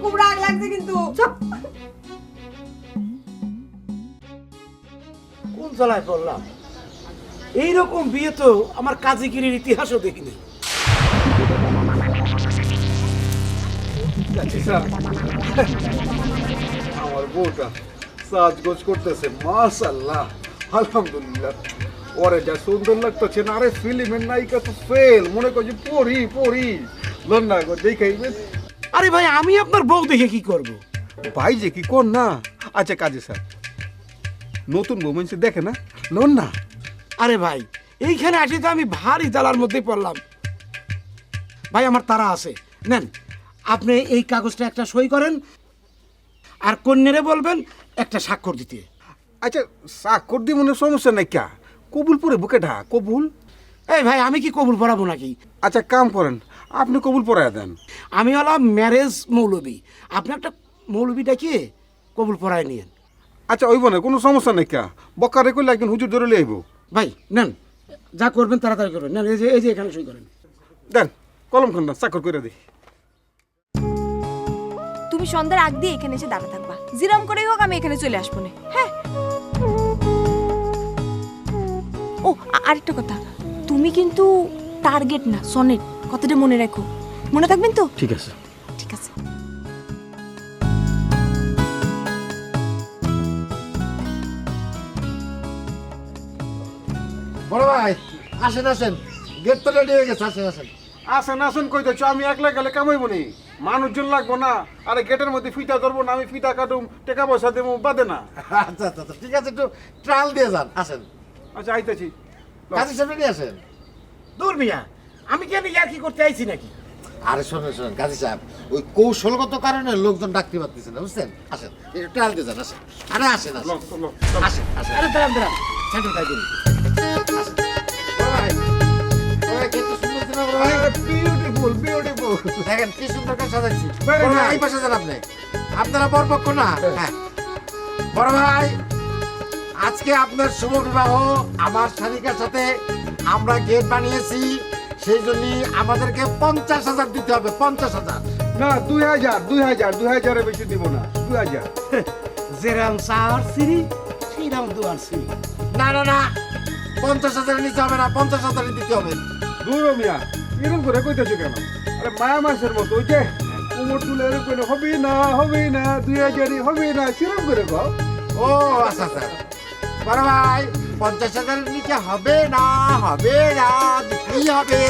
খুব রাগ লাগছে কিন্তু। কোন জ্বালায় পড়লাম? এইরকম বিয়ে তো আমার কাজীগিরির ইতিহাসও দেখিনি। আমার বউটা সাজগোজ করতেছে, মাশাআল্লাহ, আলহামদুলিল্লাহ। ওরে যা সুন্দর লাগতেছে না, আরে ফিল্মের নায়িকা তো ফেল, মনে করছি পড়ি লন্না গো দেখাইবেন। আরে ভাই, আমি আপনার বউ দেখে কি করব? ভাই যে কি কর না। আচ্ছা কাজে স্যার, নতুন বউ মানুষ দেখে না, লোন না। আরে ভাই, এইখানে আসি তো আমি ভারী জ্বালার মধ্যে পড়লাম। ভাই আমার তারা আছে, নেন আপনি এই কাগজটা একটা সই করেন, আর কন্যারে বলবেন একটা স্বাক্ষর দিতে। আচ্ছা স্বাক্ষর দিয়ে মনে সমস্যা নাই, কা কবুল পরে বুকেটা কবুল। এই ভাই, আমি কি কবুল পড়াবো নাকি? আচ্ছা কাম করেন, আপনি কবুল পড়ায় দেন। আমি হলাম ম্যারেজ মৌলবী, আপনি একটা মৌলবী ডাকিয়ে কবুল পড়ায় নিয়েন। আচ্ছা ওইব না, কোনো সমস্যা নাই, কা বকারে করলে একদিন হুজুর ধরে লিয়ে আইব। ভাই নেন, যা করবেন তাড়াতাড়ি করবেন, নেন এই যে এখানে সই করেন। দেন কলম খান, স্বাক্ষর করে দিই। তুমি সন্ধ্যার আগ দিয়ে এখানে এসে দাঁড়া থাকবা, জিরাম করেই হোক আমি এখানে চলে আসবো না। হ্যাঁ ও আরেকটা কথা, তুমি কিন্তু টার্গেট না, সনেট, কথাটা মনে রাখো। মনে থাকবেন তো? ঠিক আছে। ঠিক আছে। বড় ভাই আসেন আসেন, গেট তো রেডি হয়ে গেছে, আসেন আসেন। আসেন আসেন কইতেছ, আমি একলা গেলে কামাইব নি, মানুষজন লাগবো না। আরে গেটের মধ্যে ফিতা ধরবো না, আমি ফিতা কাটুম, টাকা পয়সা দেবো, বাদে না। আচ্ছা আচ্ছা আচ্ছা, ঠিক আছে, একটু ট্রায়াল দিয়ে যান, আসেন। আচ্ছা আইতেছি। কাজী সাহেব রেডি আসেন। দূর মিয়া, আমি কেন ইয়ার কি করতে আইছি নাকি? আরে শোনেন শোনেন কাজী সাহেব, ওই কৌশলগত কারণে লোকজন ডাকতে পারতেছে না, বুঝছেন? আসেন, একটু ট্রায়াল দিয়ে যান, আসেন। আরে আসেন আসেন আসেন আসেন। আরে দাঁড়ান দাঁড়ান, সাইকেল কাই করি। বড় ভাই, বড় ভাই, গেট তো সুন্দর ছিল না বড় ভাই? Beautiful beautiful. দেখেন কি সুন্দর করে সাজাইছি। Very বড় ভাই, nice. এই পাশে যান আপনি, আপনারা বরপক্ষ না। হ্যাঁ বড় ভাই, আজকে আপনার শুভ বিবাহ আমার শালিকার সাথে আমরা গেট বানিয়েছি, সেই জন্য আমাদেরকে 50,000 দিতে হবে, 50,000। না 2000 2000 2000 বেশি দিব না, 2000। যেরাম সার সিরি সেইরাম দুয়ার সিরি। না না না, 50,000 নিতে হবে না, 50,000 দিতে হবে। দূর মিয়া, এরকম করে কইতেছো কেন? আরে মায়া মাসের মতো ওই যে কোমর তুলে এরকম করে হবে না 2000 হবে না, সেরকম করে কও। ও আচ্ছা আচ্ছা, বড় ভাই 50,000 নিচে হবে না, দিতেই হবে।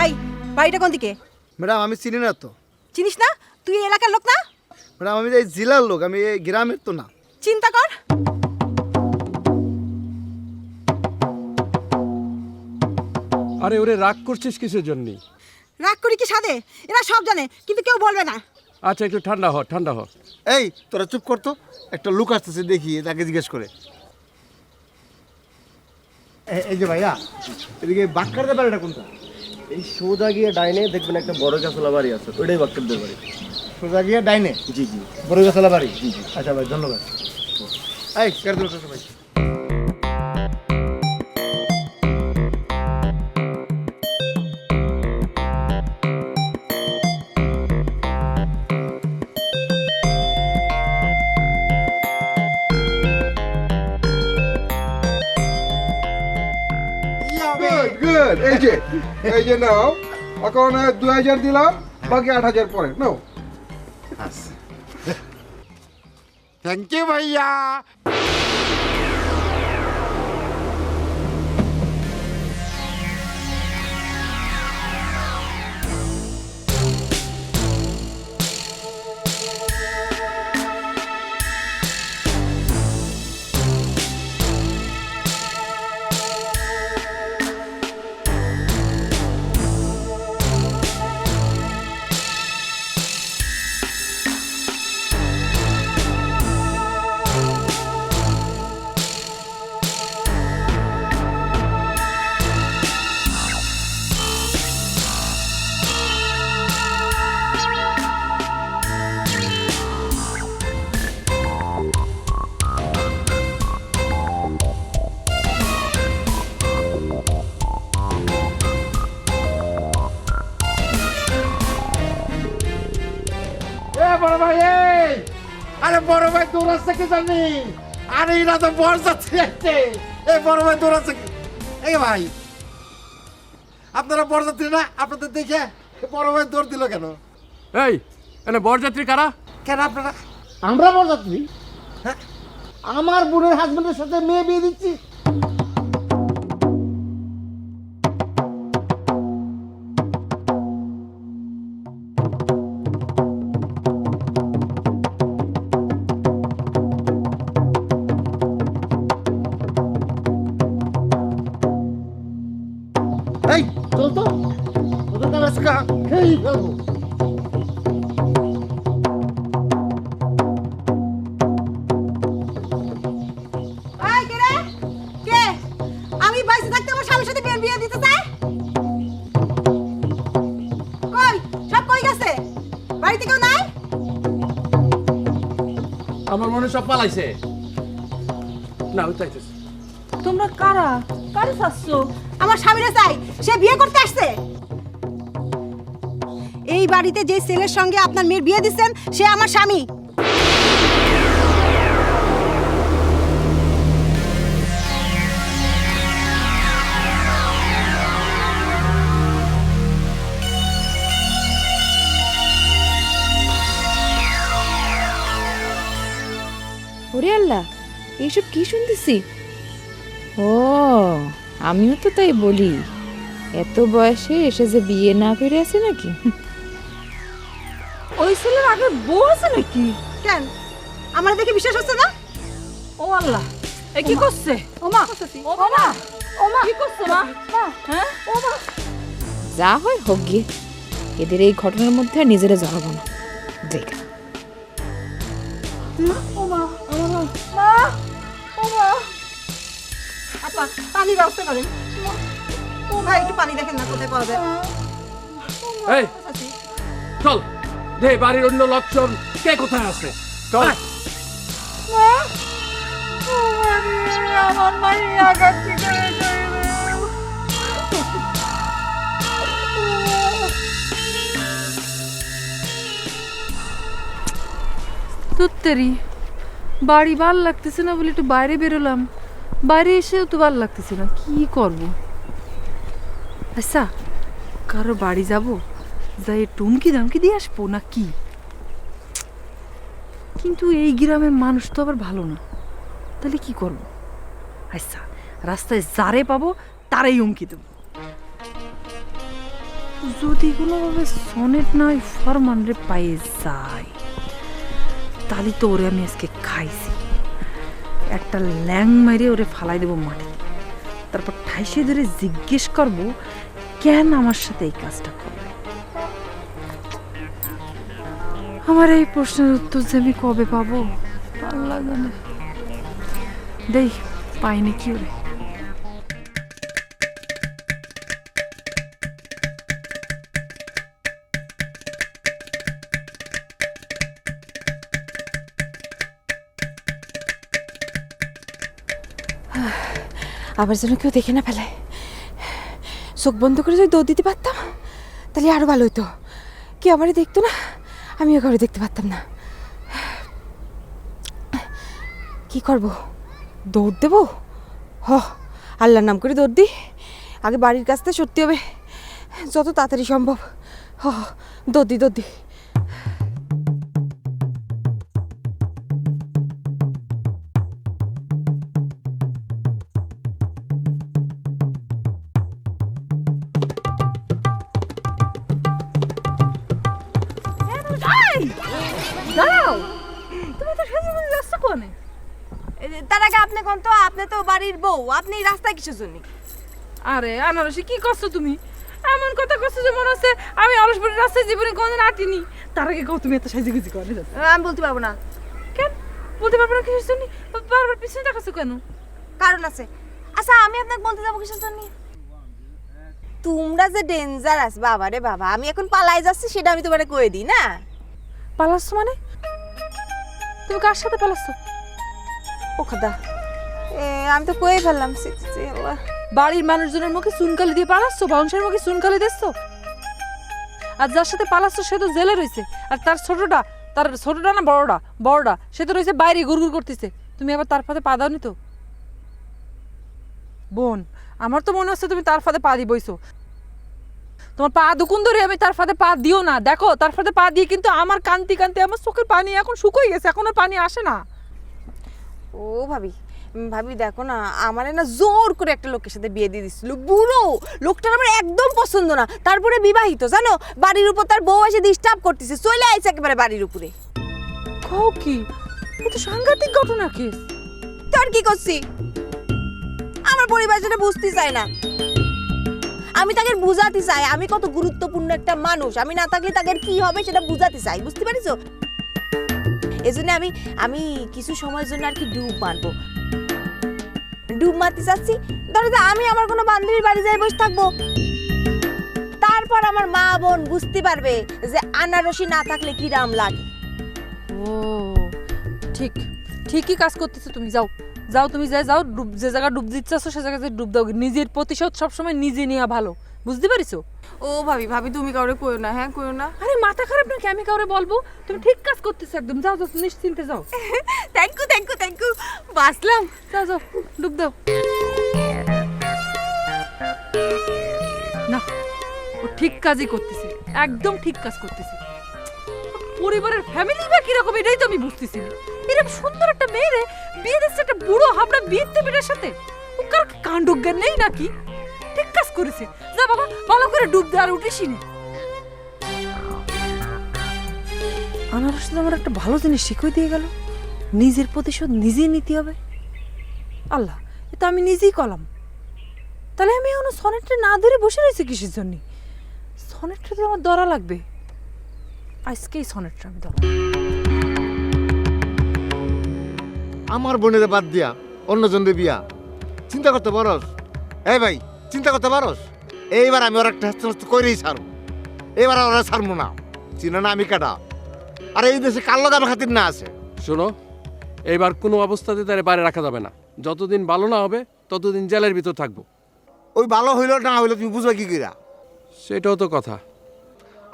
এই বাড়িটা কোন দিকে? ম্যাডাম আমি চিনি না তো। চিনিস না? তুই এই এলাকার লোক না? ম্যাডাম আমি এই জেলার লোক, আমি এই গ্রামের তো না। চিন্তা কর। আরে ওরে রাগ করছিস কিসের জন্য? রাগ করি কি সাদে? এরা সব জানে কিন্তু কেউ বলবে না। আচ্ছা একটু ঠান্ডা হ, ঠান্ডা হ। এই তোরা চুপ করতো, একটা লোক আসতেছে, দেখি তাকে জিজ্ঞেস করে। এই যে ভাইয়া, এদিকে বাক্কারদের বাড়িটা কোনটা? এই সোজা গিয়ে ডাইনে দেখবেন একটা বড় গাছলা বাড়ি আছে, ওইটাই বাক্কারদের বাড়ি। সোজা গিয়ে ডাইনে? জি জি। বড় গাছালা বাড়ি? জি জি। আচ্ছা ভাই, ধন্যবাদ। এই কেন দূর ভাই? গুড। এই যে নাও, এখন 2000 দিলাম, বাকি 8000 পরে নাও। থ্যাংক ইউ ভাইয়া। বড় ভাই, এই আরে বড় ভাই দৌড়াচ্ছে কি জানি? আরে এরা তো বর যাচ্ছে একটা। এই বড় ভাই দৌড়াচ্ছে কি? এই ভাই, আপনারা বর যাত্রী না? আপনাদের দেখে বড় ভাই দৌড় দিল কেন? এই এনে বরযাত্রী কারা? কেন আপনারা? আমরা বরযাত্রী? হ্যাঁ, আমার বোনের হাজবেন্ডের সাথে মেয়ে বিয়ে দিচ্ছি। এই চল তো, তোদের কাছে আজকে খেয়েই ফেলবো। এই কে রে? কে? আমি বাইসে থাকতে আমার স্বামীর সাথে বিয়ে দিতে চাই? কই? সব কই গেছে? বাড়িতে কেউ নাই? আমার মনে সব পালাইছে। না উঠাইতেছে। তোমরা কারা কারে চাচ্ছো? আমার স্বামীরে চাই, সে বিয়ে করতে আসছে। এই বাড়িতে যে ছেলের সঙ্গে আপনার মেয়ের বিয়ে দিচ্ছেন সে আমার স্বামী। ওরে আল্লাহ, এইসব কি শুনতেছি? ও, আমিও তো তাই বলি, এত বয়সে এসে যে বিয়ে না করে আছে নাকি? ওই ছেলের আগে বউ আছে নাকি? কেন? আমার দেখে বিশ্বাস হচ্ছে না? ও আল্লাহ, এ কি করছে? ওমা ওমা ওমা কি করছে মা? হ্যাঁ ওমা, যা হয় হোক গিয়ে, এদের এই ঘটনার মধ্যে আর নিজেরা জড়াবো না। দেখ ওমা ওমা মা ওমা। আপা পানি ব্যবস্থা করেন। ও ভাই একটু পানি দেখেন না কোথায় পাওয়া যায়। এই চল, দে বাড়ির অন্য লক্ষণ কে কোথায় আছে চল। আমার মাইয়া কাচ্চি করে তুত্তেরি বাড়ি ভাল লাগতেছে না বলে একটু বাইরে বেরোলাম, বাইরে এসেও তো ভাল লাগতেছে না, কি করব? আচ্ছা কারো বাড়ি যাব, যাই টুমকি দামকি দিয়ে আসবো না কি? কিন্তু এই গ্রামের মানুষ তো আবার ভালো না, তাহলে কি করব? আচ্ছা রাস্তায় যারে পাবো তারাই হুমকি দেব। যদি কোনোভাবে সনেট নয় ফরমান রে পায়ে যায়, তাহলে তো ওরে আমি আজকে খাইছি, একটা ল্যাং মারে ওরে ফালাই দেবো মাটি, তারপর ঠাইসে ধরে জিজ্ঞেস করবো কেন আমার সাথে এই কাজটা করবে। আমার এই প্রশ্নের উত্তর যে আমি কবে পাবো আল্লাহ জানে। দেই পাই নাকি ওরে। আবার যেন কেউ দেখে না ফেলে। চোখ বন্ধ করে যদি দৌড় দিতে পারতাম তাহলে আরো ভালো হতো। কেউ আমারই দেখতো না, আমিও কাউরে দেখতে পারতাম না। কি করব? দৌড় দেবো? হ, আল্লাহর নাম করে দৌড় দিই। আগে বাড়ির কাছতে সত্যি হবে যত তাড়াতাড়ি সম্ভব। হ, দৌড় দি দৌড় দি। দাঁড়াও, তুমি তো সেজে গুজে যাচ্ছ কোনে? তার আগে আপনি কোন তো, আপনি তো বাড়ির বউ, আপনি রাস্তায় কিসের জন্য? আরে আনারসি কি করছো তুমি? এমন কথা করছো যে মনে হচ্ছে আমি অলসপুরের রাস্তায় জীবনে কোনদিন আটিনি। তার আগে কও তুমি এত সাইজে গুজি করে যাচ্ছ? আমি বলতে পারবো না। কেন বলতে পারবো না? কিসের জন্য বারবার পিছনে দেখাচ্ছ কেন? কারণ আছে। আচ্ছা আমি আপনাকে বলতে যাবো কিসের জন্য? তোমরা যে ডেঞ্জারাস বাবা রে বাবা, আমি এখন পালাই যাচ্ছি সেটা আমি তোমারে কয়ে দিই না। পালাচ্ছ মানে? তুমি কার সাথে পালাচ্ছ? ও খোদা, আমি তো কয়ে ফেললাম। বাড়ির মানুষজনের মুখে চুনকালি দিয়ে পালাচ্ছ, বংশের মুখে চুনকালি দিচ্ছ। আর যার সাথে পালাচ্ছ সে তো জেলে রয়েছে, আর তার ছোটটা না বড়টা সে তো রয়েছে বাইরে গুড়গুড় করতেছে। তুমি আবার তার ফাঁদে পা দাওনি তো? বোন, আমার তো মনে হচ্ছে তুমি তার ফাঁদে পা দিয়ে বইছো। তোমার পা দুকুন ধরে আমি তার ফাঁদে পা দিও না, দেখো তার ফাঁদে পা দিয়ে কিন্তু আমার কান্তি কান্তি আমার চোখের পানি এখন শুকিয়ে গেছে, এখন আর পানি আসে না। ও ভাবি, ভাবি দেখো না, আমারে না জোর করে একটা লোকের সাথে বিয়ে দিয়ে দিছিল, বুড়ো লোকটার আমার একদম পছন্দ না, তারপরে বিবাহিত জানো, বাড়ির উপর তার বউ এসে ডিস্টার্ব করতেছে, চলে আইছে একেবারে বাড়ির উপরে। কও কি, এটা তো সাংঘাতিক ঘটনা কেস। তোর কি করছি, আমার পরিবার যেটা বুঝতে চায় না, আমি তাকে বুঝাতে চাই আমি কত গুরুত্বপূর্ণ একটা মানুষ, আমি না থাকলে তাদের কি হবে সেটা বুঝাতে চাই, বুঝতে পারিছো? এজন্য আমি কিছু সময়ের জন্য আর কি ডুব মারবো, ডুব মারতে চাচ্ছি। ধরো যে আমি আমার কোনো বান্ধবীর বাড়ি যাই বসে থাকবো, তারপর আমার মা বোন বুঝতে পারবে যে আনারসি না থাকলে কি রাম লাগে। ও ঠিক, ঠিকই কাজ করতেছো তুমি, যাও যাও তুমি যাও, ডুব যে জায়গা ডুব দিতে চাচ্ছ সে জায়গায় ডুব দাও, নিজের প্রতিশোধ সবসময় নিজে নেওয়া ভালো, বুঝতে পারিছো? ও ভাবি, ভাবি তুমি কাউরে কইও না, হ্যাঁ কইও না। আরে মাথা খারাপ নাকি, আমি কাউরে বলবো? তুমি ঠিক কাজ করতেছো একদম, যাও যাও নিশ্চিন্তে যাও। Thank you thank you thank you, বাসলাম। যাও যাও ডুব দাও। না, ও ঠিক কাজই করতেছে, একদম ঠিক কাজ করতেছে। পরিবারের ফ্যামিলি বা কিরকম এটাই তো আমি বুঝতেছি না। এরকম সুন্দর একটা মেয়েরে বিয়ে দিচ্ছে একটা বুড়ো হাবড়া বিয়েতে মেয়ের সাথে, ও কার কাণ্ডজ্ঞান নেই নাকি? ঠিক কাজ করেছে, যা বাবা ভালো করে ডুব দে আর উঠিসই না। আনারস তো আমার একটা ভালো জিনিস শিখিয়ে দিয়ে গেল, নিজের প্রতিশোধ নিজেই নিতে হবে। আল্লাহ, এটা আমি নিজেই কলাম। তাহলে আমি এখন সনেটটা না ধরে বসে রয়েছি কিসের জন্য? সনেটটা তো আমার ধরা লাগবে, আজকেই সনেটটা আমি ধরব। আমার বোনের বাদ দিয়া অন্যজনের বিয়া চিন্তা করতে পারস? এই ভাই চিন্তা করতে পারস? এইবার আমি ওর একটা হাস্ত করেই ছাড়ব, এবার আর ওরা ছাড়বো না, চিনো না আমি কাটা। আর এই দেশে কার লোক আমার খাতির না আছে। শোনো, এইবার কোনো অবস্থাতে তার বাইরে রাখা যাবে না, যতদিন ভালো না হবে ততদিন জেলের ভিতর থাকবো। ওই ভালো হইলো না হইলো তুমি বুঝবে কি কইরা? সেটাও তো কথা।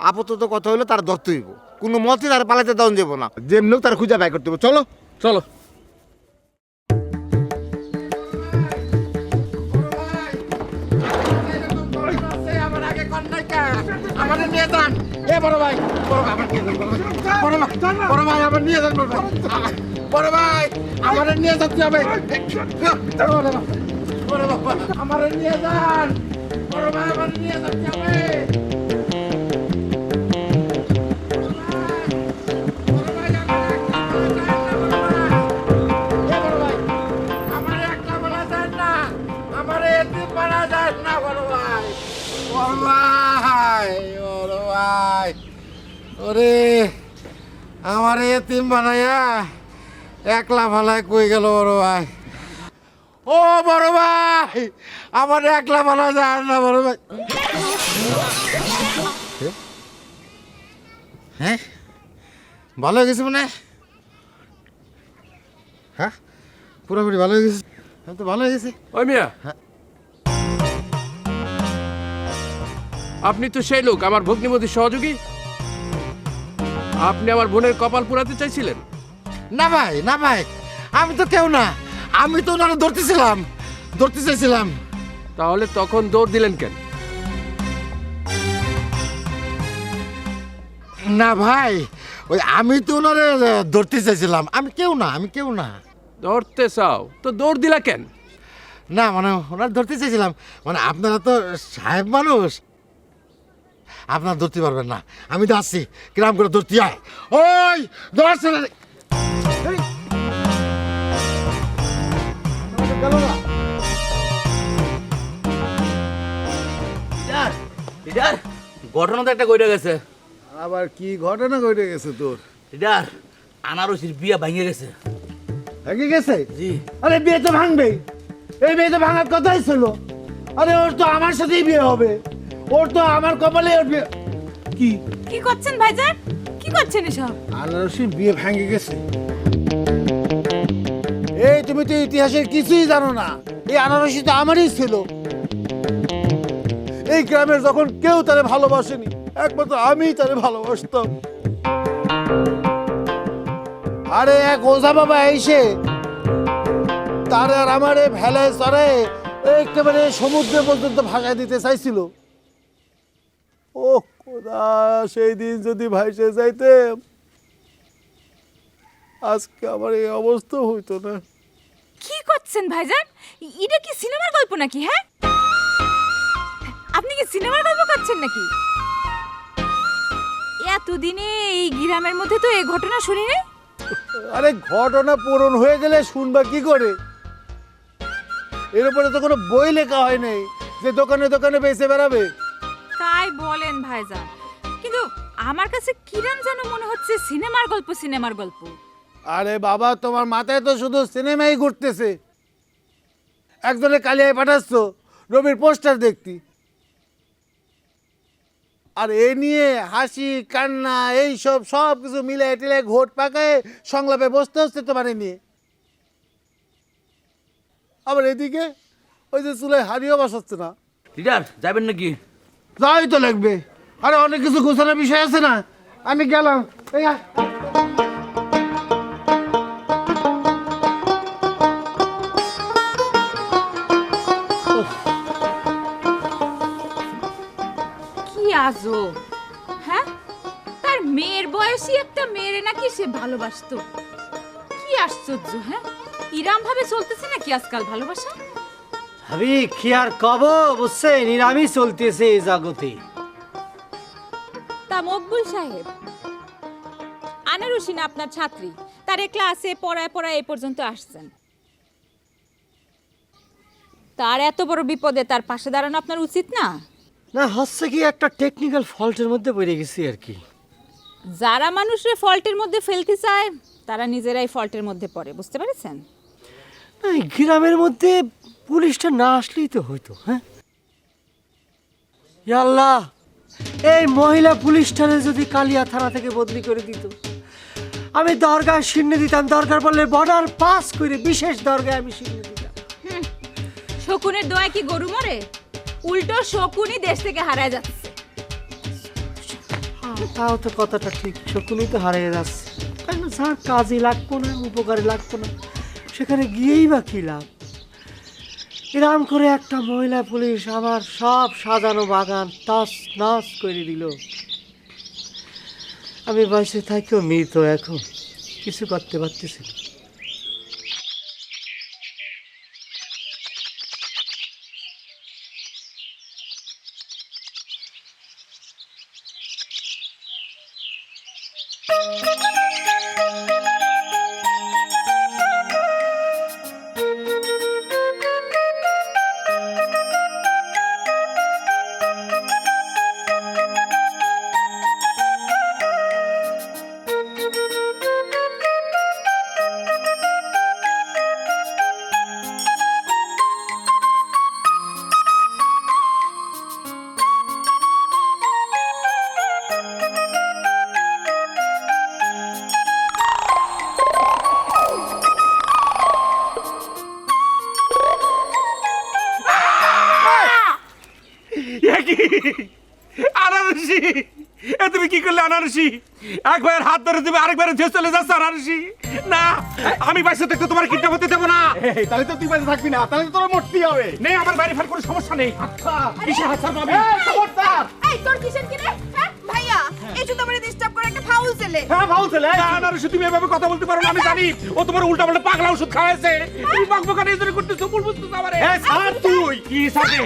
আপাতত কথা হইলো তার ধরতে হইব, কোনো মতে তার পালাতে দেওয়া যাব না, যেমনি হোক তার খুঁজে বাই করতে হবে। চলো চলো। আমাদের নিয়ে যান, এ বড় ভাই, বড় ভাই আমার নিয়ে যান, বড় ভাই আমার নিয়ে যান, বড় ভাই আমাদের নিয়ে যাচ্ছে হবে, বড় বাবা আমাদের নিয়ে যান, বড় ভাই আমাদের নিয়ে যাচ্ছে হবে। আমার একটা বলা যায় না, আমার এতিম বলা যায় না, বড় ভাই, বড় ভাই, বড় ভাই, ওরে আমার এতিম বানাইয়া একলা ভালায় কই গেল বড় ভাই। ও বড় ভাই, আমার একলা বানা যায় না বড় ভাই। হ্যাঁ ভালো হয়ে গেছে মানে? হ্যাঁ পুরোপুরি ভালো হয়ে গেছে, তো ভালো হয়ে গেছে। ওই মিয়া, আপনি তো সেই লোক আমার ভগ্নিপতির সহযোগী, আপনি আমার বোনের কপাল পুরাতে চাইছিলেন? না ভাই, না ভাই, আমি তো কেউ না, আমি তো ওনারা ধরতে চাইছিলাম। তাহলে তখন দৌড় দিলেন কেন? না ভাই, ওই আমি তো ওনারে ধরতে চাইছিলাম, আমি কেউ না। ধরতে চাও তো দৌড় দিলা কেন? না মানে ওনার ধরতে চাইছিলাম, মানে আপনারা তো সাহেব মানুষ, আপনারা ধরতে পারবেন না, আমি তো আসছি কিরাম করে ধরতে আয়। ওই ধরছে না ঘটনা তো একটা কইরা গেছে। আবার কি ঘটনা ঘটে গেছে তোর? লিডার, আনারসির বিয়া ভাঙে গেছে। ভেঙে গেছে? জি। আরে বিয়ে তো ভাঙবেই, এই বিয়ে তো ভাঙার কথাই ছিল। আরে ওর তো আমার সাথেই বিয়ে হবে, ওর তো আমার কপালে ওর বিয়ে। কি কি করছেন ভাইজান, কি করছেন এসব? আনারসির বিয়ে ভেঙে গেছে? এই তুমি তো ইতিহাসের কিছুই জানো না, এই আনারসি তো আমারই ছিল। এই গ্রামের যখন কেউ তারে ভালোবাসেনি, একমাত্র আমিই তারে ভালোবাসতাম। আরে এক ওঝা বাবা এসে তার আর আমারে ভেলায় চড়ে একেবারে সমুদ্র পর্যন্ত ভাগায় দিতে চাইছিল। ও খোদা, সেই দিন যদি ভাইসে যাইতে, আজকে আমার এই অবস্থা হইতো না। কি করছেন ভাইজান? এটা কি সিনেমার গল্প নাকি? হ্যাঁ, আপনি কি সিনেমার গল্প করছেন নাকি? এতদিনে এই গ্রামের মধ্যে তো এই ঘটনা শুনি নাই। আরে ঘটনা পূরণ হয়ে গেলে শুনবা কি করে? এর উপরে তো কোনো বই লেখা হয় নাই যে দোকানে দোকানে বেচে বেড়াবে। তাই বলেন ভাইজান, কিন্তু আমার কাছে কিরাম যেন মনে হচ্ছে সিনেমার গল্প, সিনেমার গল্প। আরে বাবা, তোমার মাথায় তো শুধু সিনেমাই ঘুরতেছে। একজনে কালিয়ায় পাঠাচ্ছ রবির পোস্টার দেখতি, আর এ নিয়ে হাসি কান্না এই সব সব কিছু মিলে টিলে ঘোট পাকায় সংলাপে বসতে হচ্ছে তোমার নিয়ে। আবার এদিকে ওই যে চুলায় হারিয়েও বসাচ্ছে না। লিডার যাবেন নাকি? যাই তো লাগবে, আরে অনেক কিছু গোছানোর বিষয় আছে না। আমি গেলাম। এই আয়। কি আজব, হ্যাঁ? তার মেয়ের বয়সী একটা মেয়েরে নাকি সে ভালোবাসতো। কি আশ্চর্য, হ্যাঁ? ইরাম ভাবে চলতেছে নাকি আজকাল ভালোবাসা? আমি কি আর কব, বুঝছেন, নিরামই চলতেছে এই জগতে। তা মকবুল সাহেব, আনারুসি না আপনার ছাত্রী, তার ক্লাসে পড়ায় পড়ায় এই পর্যন্ত আসছেন। তার এত বড় বিপদে তার পাশে দাঁড়ানো আপনার উচিত না? না, হচ্ছে কি একটা টেকনিক্যাল ফল্টের মধ্যে পড়ে গেছি আর কি। যারা মানুষের ফল্টের মধ্যে ফেলতে চায় তারা নিজেরাই ফল্টের মধ্যে পড়ে, বুঝতে পেরেছেন? না, এই গ্রামের মধ্যে পুলিশটা না আসলেই তো হইতো। হ্যাঁ, ইয়া আল্লাহ, এই মহিলা পুলিশটারে যদি কালিয়া থানা থেকে বদলি করে দিত, আমি দরগায় শিন্নে দিতাম। দরকার পড়লে বর্ডার পাস করে বিশেষ দরগায় আমি শিন্নে দিতাম। শকুনের দোয়ায় কি গরু মরে? উল্টো শকুনই দেশ থেকে হারায় যাচ্ছে। তাও তো কথাটা ঠিক, শকুনই তো হারিয়ে যাচ্ছে। যার কাজে লাগবো না, উপকারে লাগবো না, সেখানে গিয়েই বা কি লাভ? এরম করে একটা মহিলা পুলিশ আমার সব সাজানো বাগান টাস নাস করে দিল। আমি বয়সে থাকিও মৃত, এখন কিছু করতে পারতেছি না। আনারসি, এ তুমি কি করলে আনারসি? এক ভাইয়ের হাত ধরে তুমি আরেক ভাইয়ের ধরে চলে যাচ্ছ আনারসি। না, আমি বাইসে থাকতে তোমার কিডন্যাপ হতে দেবো না। তাহলে তো তুই বাড়ি থাকবি না, তাহলে তো তোর মরতেই হবে। নেই, আমার বাইরে ফেল কোনো সমস্যা নেই। আচ্ছা, কিসের হাত ছাড়বো আমি? এই তোর কিসের কি রে? হ্যাঁ ভাইয়া, এই শুধু আমারে ডিস্টার্ব করে একটা ফাউল ছেলে। হ্যাঁ, ভালো ছেলে। না, আনারসি, তুমি এভাবে কথা বলতে পারো না, আমি জানি। ও তোমার উল্টা পাল্টা পাগলা ওষুধ খাওয়াইছে। তুমি বকবকানি এজন্য করতেছো, ভুল বুঝতেছো আমারে। হ্যাঁ, স্যার তুই কি সাথে?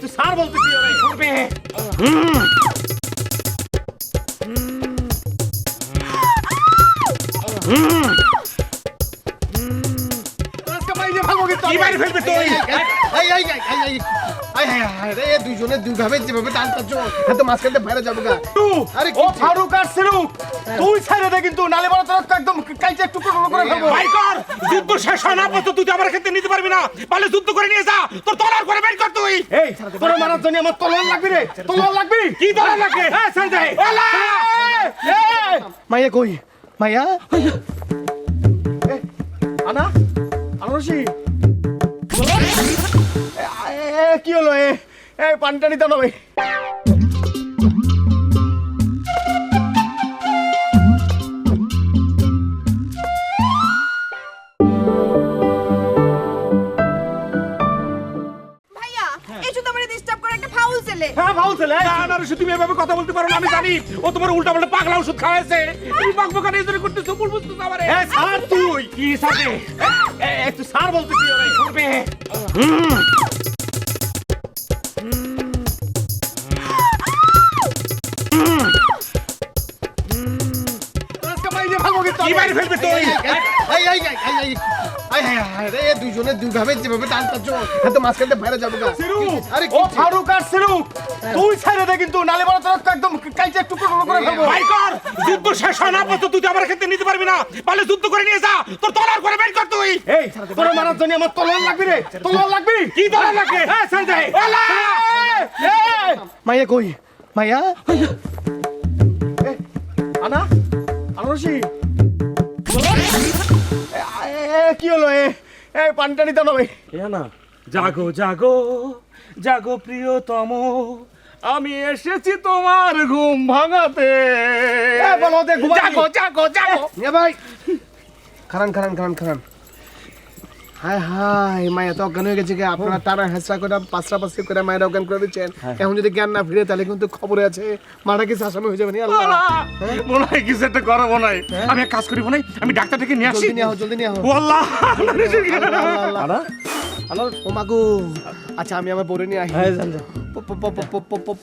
তুই স্যার বলতেছি ওরে। করবে কি বাইরে ফেলবে তুই? দুইজনে দুইভাবে যেভাবে টান পাচ্ছ, এত মাঝখানে বাইরে যাবো গা। আরে ও ফারুক আর সিরুক, তুই ছেড়ে দে কিন্তু, নালে বড় তোর একদম কাইচে একটু করে ফেলবো। ভাই কর, যুদ্ধ শেষ হয় না পর্যন্ত তুই আমার ক্ষেত্রে নিতে পারবি না। পালে যুদ্ধ করে নিয়ে যা, তোর তলোয়ার করে বের কর তুই। এই তোর মারার জন্য আমার তলোয়ার লাগবে রে, তলোয়ার লাগবে। কি তলোয়ার লাগবে? হ্যাঁ, ছেড়ে দে। ওলা! মাইয়া কই? মাইয়া আনা আনারসি, কি হলো? পানি টানি তো নয়। ভাইয়া এই শুধু আমারে ডিস্টার্ব করে একটা ফাউল ছেলে। হ্যাঁ ভালো ছেলে আনারসি তুমি এভাবে কথা বলতে পারো না আমি জানি ও তোমার উল্টা পাল্টা পাগলা ওষুধ খাওয়াছে তুমি বকবকানি এজন্য করতেছো ভুল বুঝতেছো আমারে স্যার তুই কি সাথে একটু স্যার বলতেছি ওরে করবে কি বাইরে ফেলবে তুই দুইজনে দুইভাবে যেভাবে টানতাছ তো মাঝখানে বাইরে যাবো গা। আরে ও ফারুক আর সিরুক তুই ছেড়ে দে কিন্তু নালে বড় তোর তো একদম কাইচে টুকরো করে ফেলবো ভাই কর যুদ্ধ শেষ হয় না পর্যন্ত তুই আমার ক্ষেত্রে নিতে পারবি না পারলে যুদ্ধ করে নিয়ে যা তোর তলার করে বের কর তুই এই তোর মারার জন্য আমার তলোয়ার লাগবে রে তলোয়ার লাগবে কি তলার লাগবে হ্যাঁ ছেড়ে দে ওলা মাইয়া কই মাইয়া আনা আনারসি কি হলো এ পানিটা নিতে হবে না জাগো জাগো জাগো প্রিয়তম আমি এসেছি তোমার ঘুম ভাঙাতে বলো দে জাগো জাগো জাগো মিয়া ভাই খারান খারান খারান খারান হায় হায় মায়া তো অজ্ঞান হয়ে গেছে কি আপনারা টানা হেঁচড়া করে পাঁচটা পাঁচটি করে মায়ের অজ্ঞান করে দিচ্ছেন এখন যদি জ্ঞান না ফিরে তাহলে কিন্তু খবরে আছে মারা কিছু আসামি হয়ে যাবে নি আল্লাহ মনে হয় কিছু একটা করবো নাই আমি এক কাজ করি মনে হয় আমি ডাক্তারটাকে নিয়ে আসি জলদি নিয়ে আহ জলদি নিয়ে আহ ও আল্লাহ ও মাগু আচ্ছা আমি আমার বরে নিয়ে আসি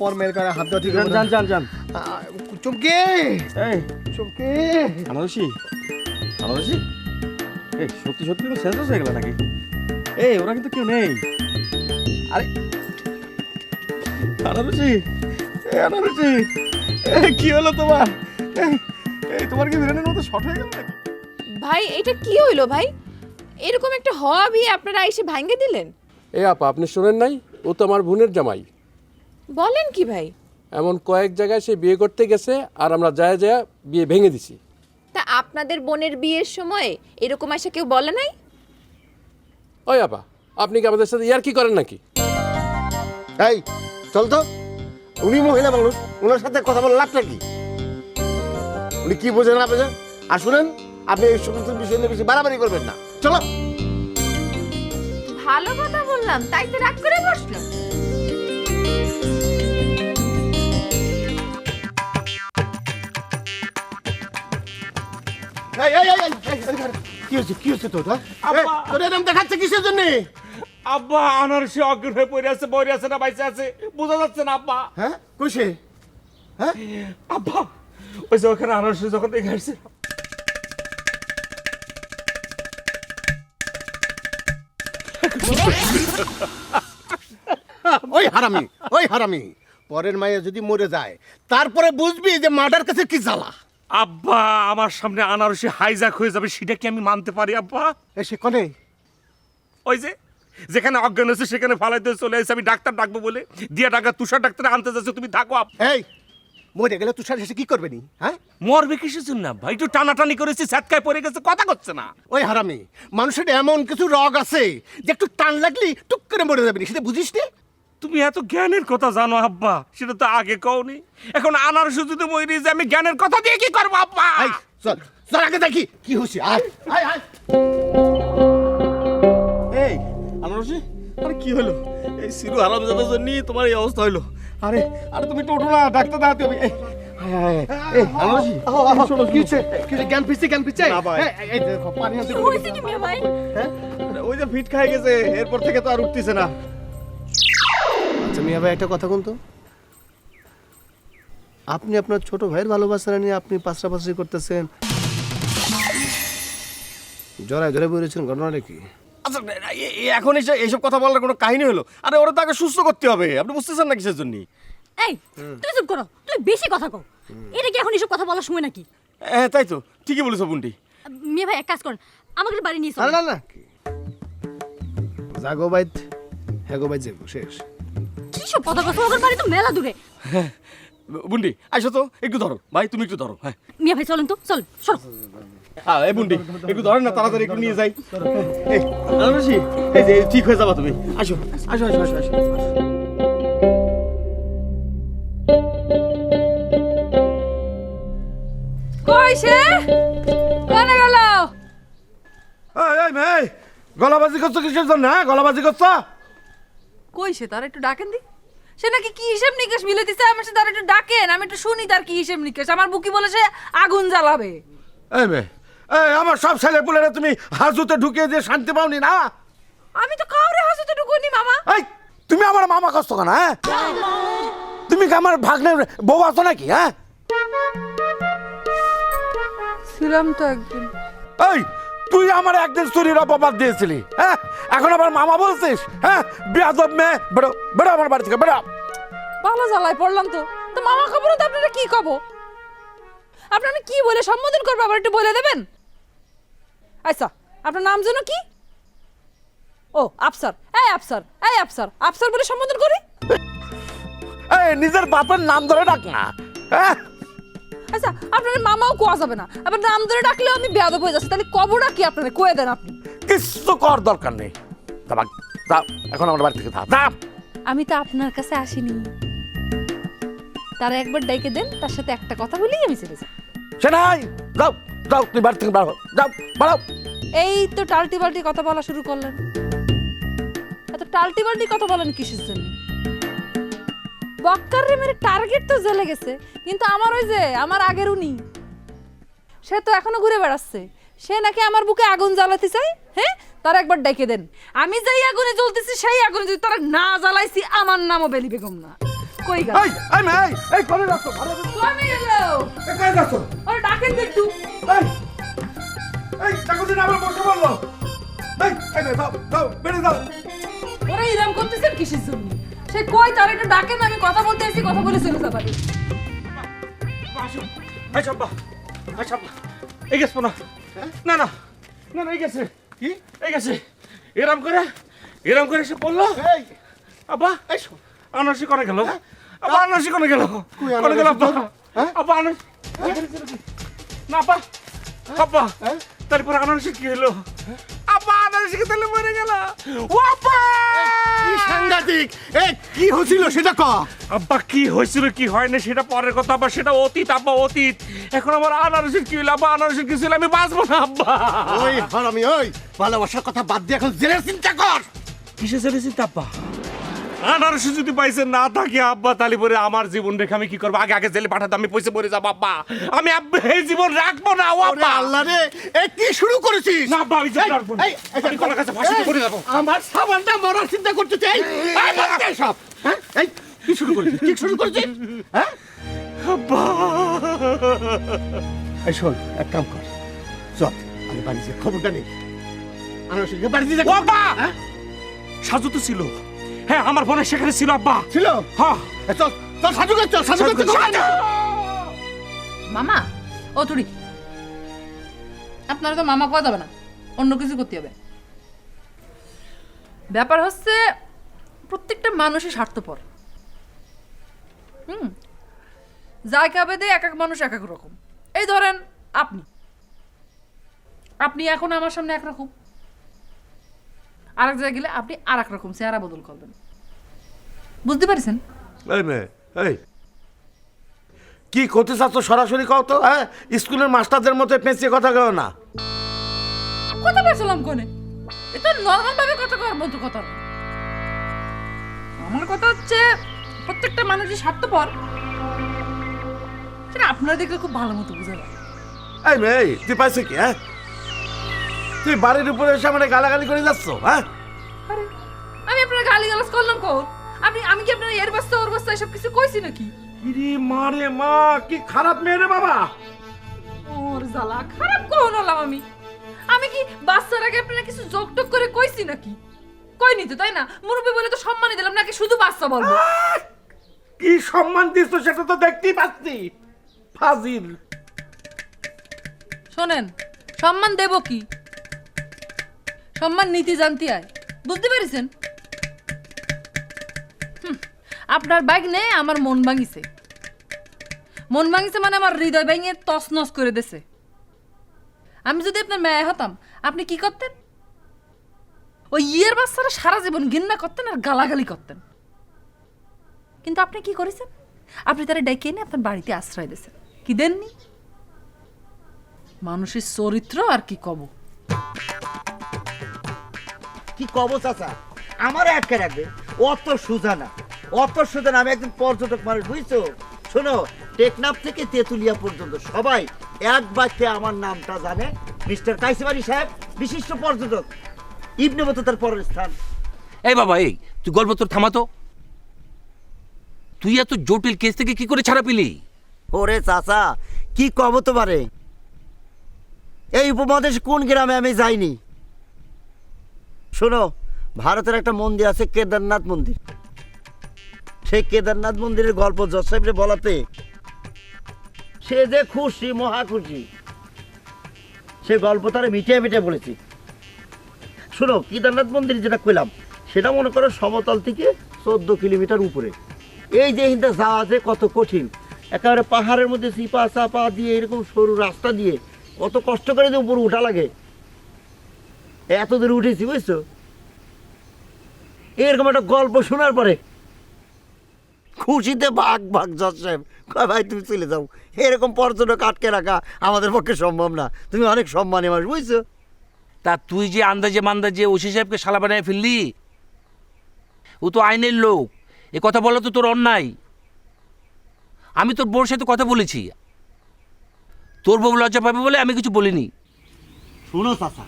পর মেয়ের করে হাত দেওয়া ঠিক হবে না। জান চুমকি এই চুমকি আনারসি আনারসি এই সত্যি সত্যি তো সেন্স হয়ে গেল নাকি এই ওরা কিন্তু কেউ নেই আরে আনারসি আনারসি কি হলো তোমার এই তোমার কি ভিলেনের মতো শর্ট হয়ে গেল নাকি ভাই এটা কি হইলো ভাই? এরকম একটা হওয়া বিয়ে আপনারা এসে ভাঙে দিলেন? এ আপা আপনি শোনেন নাই ও তো আমার বোনের জামাই বলেন কি ভাই? এমন কয়েক জায়গায় সে বিয়ে করতে গেছে আর আমরা যায় যায় বিয়ে ভেঙে দিছি তা আপনাদের বোনের বিয়ের সময় এরকম এসে কেউ বলে নাই? ওই আপা আপনি কি আমাদের সাথে ইয়ার কি করেন নাকি এই চল তো উনি মহিলা মানুষ ওনার সাথে কথা বলার লাভটা কি উনি কি বোঝেন না বোঝেন আর শুনেন আপনি এই সমস্ত বিষয় নিয়ে বেশি বাড়াবাড়ি করবেন না চলো ভালো কথা বললাম তাই তো রাগ করে বসলো। কি হচ্ছে তোর তোর এরকম দেখাচ্ছে কিসের জন্য আব্বা আনারসি অজ্ঞান হয়ে পড়ে আছে বইরে আছে না বাইসে আছে বোঝা যাচ্ছে না আব্বা হ্যাঁ কইছে হ্যাঁ আব্বা ওই যে ওখানে আনারসি যখন দেখে আসছে ওই হারামি পরের মাইয়া যদি মরে যায় তারপরে বুঝবি যে মার্ডার কাছে কি জ্বালা আব্বা আমার সামনে আনারসি হাইজ্যাক হয়ে যাবে সেটা কি আমি মানতে পারি আব্বা এসে কনে ওই যে যেখানে অজ্ঞান হচ্ছে সেখানে ফালাইতে চলে এসে আমি ডাক্তার ডাকবো বলে দিয়া টাকা তুষার ডাক্তার আনতে যাচ্ছে তুমি থাকো এই মরে গেলে তুষার এসে কি করবে নি হ্যাঁ মরবে কিসের জন্য আব্বা একটু টানাটানি করেছি স্যাটকায় পড়ে গেছে কথা করছে না ওই হারামি মানুষের এমন কিছু রোগ আছে যে একটু টান লাগলি টুক করে মরে যাবে সেটা বুঝিস নি তুমি এত জ্ঞানের কথা জানো আব্বা সেটা তো আগে কওনি এখন আনারসি যদি মরি যে আমি জ্ঞানের কথা দিয়ে কি করবো আব্বা এই চল চল আগে দেখি কি হচ্ছে আয় আয় আয় এই আনারসি আরে কি হলো এই সিরু হারামজাদার জন্য তোমার এই অবস্থা হইলো আরে আরে তুমি টোটো না ডাক্তার দাঁড়াতে হবে এই আনারসি শোনো কি হচ্ছে জ্ঞান ফিরছে না ভাই। এই দেখো পানি আনতে হইছে কি মিয়া ভাই? হ্যাঁ ওই যে ফিট খাই গেছে এরপর থেকে তো আর উঠতেছে না আচ্ছা মিয়া ভাই একটা কথা বলতো আপনি আপনার ছোট ভাইয়ের ভালোবাসা নিয়ে আপনি পাশাপাশি করতেছেন জড়াই ধরে বলেছেন ঘটনাটা কি আচ্ছা এখন এইসব কথা বলার কোনো কাহিনী হলো আরে ওরা তো আগে সুস্থ করতে হবে আপনি বুঝতেছেন না কিসের জন্য এই তুমি চুপ করো তুমি বেশি কথা কও এটা কি এখন এসব কথা বলার সময় নাকি? হ্যাঁ তাই তো ঠিকই বলেছো বুন্টি মেয়ে ভাই এক কাজ করেন আমাকে বাড়ি নিয়ে না চলো। না না জাগো বাইত হ্যাগো বাইত যাবো শেষ কি সব কথা কথা ওদের বাড়ি তো মেলা দূরে। বুন্ডি আসো তো একটু ধরো ভাই তুমি একটু ধরো হ্যাঁ মিয়া ভাই চলেন তো চল সর। এই বুন্ডি একটু ধরেন না তাড়াতাড়ি একটু নিয়ে যাই এই আনারসি এই যে ঠিক হয়ে যাবা তুমি আসো আসো আসো আসো আসো কই সে কোনে গেল? এই মেয়ে গলাবাজি করছো কিসের জন্য হ্যাঁ গলাবাজি করছো কই সে, তার একটু ডাকেন দি। সে নাকি কি হিসেব নিকেশ মিলে দিছে আমার সাথে, তার একটু ডাকেন, আমি একটু শুনি তার কি হিসেব নিকেশ। আমার বুকি বলে সে আগুন জ্বালাবে। এই মেয়ে, এই আমার সব ছেলে পুলেরা তুমি হাজুতে ঢুকিয়ে দিয়ে শান্তি পাওনি না? আমি তো কাউরে হাসতে ঢুকুনি মামা। এই তুমি আমার মামা কষ্ট কেন? হ্যাঁ, তুমি কি আমার ভাগ্নের বউ আছো নাকি? হ্যাঁ, ছিলাম তো একদিন। এই তুই আমার একদিন চুরির অপবাদ দিয়েছিলি, হ্যাঁ, এখন আবার মামা বলছিস? হ্যাঁ, বেয়াদব মেয়ে, বেরো বেরো আমার বাড়ি থেকে, বেরো। ভালো জ্বালায় পড়লাম তো। তো মামা খবর তো আপনারা কি কব? আপনার আমি কি বলে সম্বোধন করবো, আবার একটু বলে দেবেন? আচ্ছা, আপনার নাম যেন কি? ও আফসার। এই আফসার, এই আফসার, আফসার বলে সম্বোধন করি? এই নিজের বাপের নাম ধরে ডাক না। হ্যাঁ, আচ্ছা, আপনার মামাও কোয়া যাবে না, আপনার নাম ধরে ডাকলেও আমি বেয়াদব হয়ে যাচ্ছি। তাহলে কবটা কি আপনারা কয়ে দেন আপনি? কিচ্ছু কর দরকার নেই। যাও এখন আমার বাড়ি থেকে যা। আমি তো আপনার কাছে আসিনি, তারা একবার ডাইকে দেন, তার সাথে একটা কথা বলেই আমি চলে যাই। সে নাই, যাও যাও, তুই বাড়ি থেকে বার হও, যাও বাড়াও। এই তো টাল্টি বাল্টি কথা বলা শুরু করলেন। এত টাল্টি বাল্টি কথা বলেন কিসের জন্য? বক্কার রে মেরে টার্গেট তো জ্বলে গেছে, কিন্তু আমার ওই যে আমার আগের উনি, সে তো এখনো ঘুরে বেড়াচ্ছে। সে নাকি আমার বুকে আগুন জ্বালাতে চায়। হ্যাঁ, তার একবার ডেকে দেন। আমি যেই আগুনে জ্বলতেছি সেই আগুনে যদি তারা না জ্বালাইছি, আমার নামও বেলি বেগম না। কই গেল? এই এই মেয়ে, এই কোনে যাচ্ছ? কমে গেল। এই কোনে যাচ্ছ? ওরে ডাকেন তো একটু। এই এই চাকুদিন আবার বসে বললো। এই এই মেয়ে, যাও যাও, বেরিয়ে যাও। ওরা ইরাম করতেছেন কিসের জন্য? সে কই, তার একটু ডাকেন, আমি কথা বলতে এসেছি, কথা বলে চলে যাবানি। এই সব্বা, এই সব্বা, এই গেছ না? না না না না, এই গেছে। কি এই গেছে? এরম করে সে বললো। আব্বা আনারসি করে গেল। আব্বা আনারসি করে গেল। করে গেল আব্বা। আব্বা আনারসি না আব্বা। আব্বা তারপর আনারসি কি হলো? আব্বা আনারসি কে তাহলে মরে গেল। ও আব্বা কি সাংঘাতিক! এ কি হয়েছিল সেটা ক। আব্বা কি হয়েছিল কি হয় না সেটা পরের কথা, আব্বা সেটা অতীত। আব্বা অতীত। এখন আমার আনারসির কি হলো? আব্বা আনারসির কি ছিল? আমি বাঁচবো না আব্বা। ওই হারামি, ওই ভালোবাসার কথা বাদ দিয়ে এখন জেলের চিন্তা কর। কিসে চলেছি আব্বা? আনারসি যদি পাইছে না থাকে আব্বা, তাহলে পরে আমার জীবন রেখে আমি কি করবো? আগে জেলে পাঠাতে আমি পয়সা পড়ে যাবো আব্বা। আমি আব্বা এই জীবন রাখবো না। ও আব্বা আল্লাহ রে, এ কি শুরু করেছিস? না আব্বা, আমি যেতে পারবো না। আমি কলার কাছে ফাঁসিতে পড়ে যাবো। আমার সাবানটা মরার চিন্তা করতে চাই। সব হ্যাঁ, এই কি শুরু করেছিস? কি শুরু করেছিস? হ্যাঁ আব্বা এই শোন, এক কাম কর, চল আমি বাড়ি যে খবরটা নেই। আনারসিকে বাড়ি দিয়ে ও আব্বা সাজু তো ছিল। হ্যাঁ আমার বোনের সেখানে ছিল আব্বা। ছিল? হ্যাঁ চল চল, সাজু কর, চল সাজু করতে। মামা ও তুড়ি, আপনারা তো মামা কোয়া যাবে না, অন্য কিছু করতে হবে। ব্যাপার হচ্ছে প্রত্যেকটা মানুষই স্বার্থপর। জায়গা বেদে এক এক মানুষ এক এক রকম। এই ধরেন আপনি এখন আমার সামনে একরকম, আরেক জায়গায় গেলে আপনি আর এক রকম চেহারা বদল করবেন। বুঝতে পারছেন? এই মেয়ে, এই কি করতে চাচ্ছ সরাসরি কও তো। হ্যাঁ, স্কুলের মাস্টারদের মতো পেঁচিয়ে কথা কও না। কথা বলছিলাম কোনে? এটা নরমাল ভাবে কথা করার মতো কথা না। আমার কথা হচ্ছে প্রত্যেকটা মানুষই স্বার্থপর, সেটা আপনারা দেখলে খুব ভালো মতো বুঝে যাবে। এই মেয়ে, তুই পাইছে কি? হ্যাঁ, তুই বাড়ির উপরে এসে মানে গালাগালি করে যাচ্ছ? হ্যাঁ, আরে আমি আপনার গালিগালাজ করলাম কোন? আমি কি আপনার এর বস্তা ওর বস্তা এসব কিছু কইছি নাকি? ইরে মারে মা, কি খারাপ মেয়ে রে বাবা। ওর জ্বালা খারাপ কোন হলাম আমি কি বাচ্চার আগে আপনারা কিছু জকটক করে কইছি নাকি? কইনি তো, তাই না? মুরব্বি বলে তো সম্মানই দিলাম, নাকি শুধু বাচ্চা বলবো? কি সম্মান দিচ্ছ সেটা তো দেখতেই পাচ্ছি। ফাজিল। শোনেন, সম্মান দেব কি? সম্মান নীতি জানতে আয়, বুঝতে পারিছেন? আপনার বাইক নে আমার মন ভাঙিছে। মন ভাঙিছে মানে আমার হৃদয় ভেঙে তছনছ করে দিছে। আমি যদি আপনার মেয়ে হতাম, আপনি কি করতেন? ওই ইয়ের বাচ্চারা সারা জীবন ঘৃণা করতেন আর গালাগালি করতেন। কিন্তু আপনি কি করেছেন? আপনি তারা ডেকে এনে আপনার বাড়িতে আশ্রয় দিয়েছেন। কি দেননি? মানুষের চরিত্র আর কি কব। কি কব চাচা, আমার আটকে রাখবে? অত সোজা না, অত সোজা না। আমি একজন পর্যটক মানুষ, বুঝছো? শোনো, টেকনাফ থেকে তেঁতুলিয়া পর্যন্ত সবাই এক বাক্যে আমার নামটা জানে, মিস্টার কাইসেবাড়ি সাহেব, বিশিষ্ট পর্যটক। ইবনে বতুতার পরের স্থান। এই বাবা, এই তুই গল্প তোর থামাতো। তুই এত জটিল কেস থেকে কি করে ছাড়া পেলি? ওরে চাচা, কি কব তোমারে, এই উপমহাদেশ কোন গ্রামে আমি যাইনি। শোনো, ভারতের একটা মন্দির আছে, কেদারনাথ মন্দির। সেই কেদারনাথ মন্দিরের গল্প জজ সাহেবরে বলাতে সে যে খুশি, মহা খুশি। সে গল্প তারা মিটিয়ে মিটিয়ে বলেছি। শোনো, কেদারনাথ মন্দির যেটা কইলাম সেটা মনে করো সমতল থেকে 14 কিলোমিটার উপরে। এই যে হিন্দা যাওয়া যে কত কঠিন, একেবারে পাহাড়ের মধ্যে চিপা চাপা দিয়ে এরকম সরু রাস্তা দিয়ে কত কষ্ট করে যে উপরে উঠা লাগে। এত দূর উঠেছি, বুঝছো? এরকম একটা গল্প শোনার পরে খুশিতে ভাগ ভাগ জজ সাহেব কয়, ভাই তুমি চলে যাও, এরকম পর্যটক আটকে রাখা আমাদের পক্ষে সম্ভব না, তুমি অনেক সম্মানী মানুষ, বুঝছো? তা তুই যে আন্দাজে মান্দাজে ওসি সাহেবকে শালা বানায় ফেললি, ও তো আইনের লোক, এ কথা বলা তো তোর অন্যায়। আমি তোর বউর সাথে কথা বলেছি, তোর বউ লজ্জা পাবে বলে আমি কিছু বলিনি। শোনো চাচা,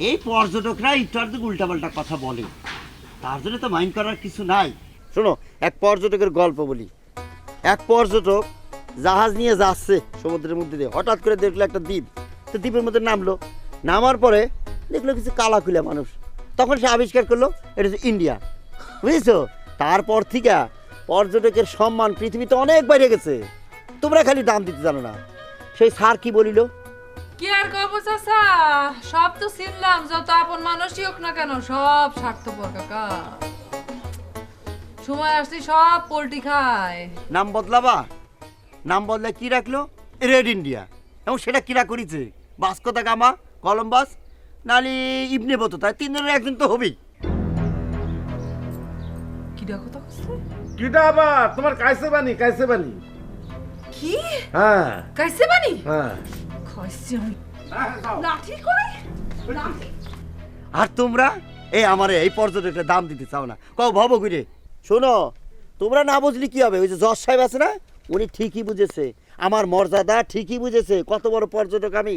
এই পর্যটকরা একটু আর উল্টাপাল্টা কথা বলে, তার জন্য তো মাইন্ড করার কিছু নাই। শোনো, এক পর্যটকের গল্প বলি। এক পর্যটক জাহাজ নিয়ে যাচ্ছে সমুদ্রের মধ্যে দিয়ে, হঠাৎ করে দেখলো একটা দ্বীপ। তো দ্বীপের মধ্যে নামলো, নামার পরে দেখলো কিছু কালাকুলা মানুষ। তখন সে আবিষ্কার করলো এটা হচ্ছে ইন্ডিয়া, বুঝেছো? তারপর থেকে পর্যটকের সম্মান পৃথিবীতে অনেক বাইরে গেছে, তোমরা খালি দাম দিতে জানো না। সেই স্যার কি বলিল? কি আর কব চাচা, সব তো চিনলাম, যত আপন মানুষই হোক না কেন সব স্বার্থপর কাকা। সময় আসলে সব পোল্ট্রি খায়। নাম বদলাবা? নাম বদলে কি রাখলো? Red India. এবং সেটা কিরা করেছে? ভাস্কো দা গামা, কলম্বাস, নালি ইবনে বতুতা, তিনজনের একজন তো হবেই। কিডা কথা কইছে? কিটা আবার তোমার কাইসে বানি, কাইসে বানি। কি? হ্যাঁ কাইসে বানি? হ্যাঁ। খাইছি আমি। লাঠি করে? লাঠি? আর তোমরা এই আমারে এই পর্যটকের দাম দিতে চাও না, কও ভাবো ঘুরে। শোনো, তোমরা না বুঝলি কি হবে? ওই যে জজ সাহেব আছে না, উনি ঠিকই বুঝেছে আমার মর্যাদা, ঠিকই বুঝেছে কত বড় পর্যটক আমি।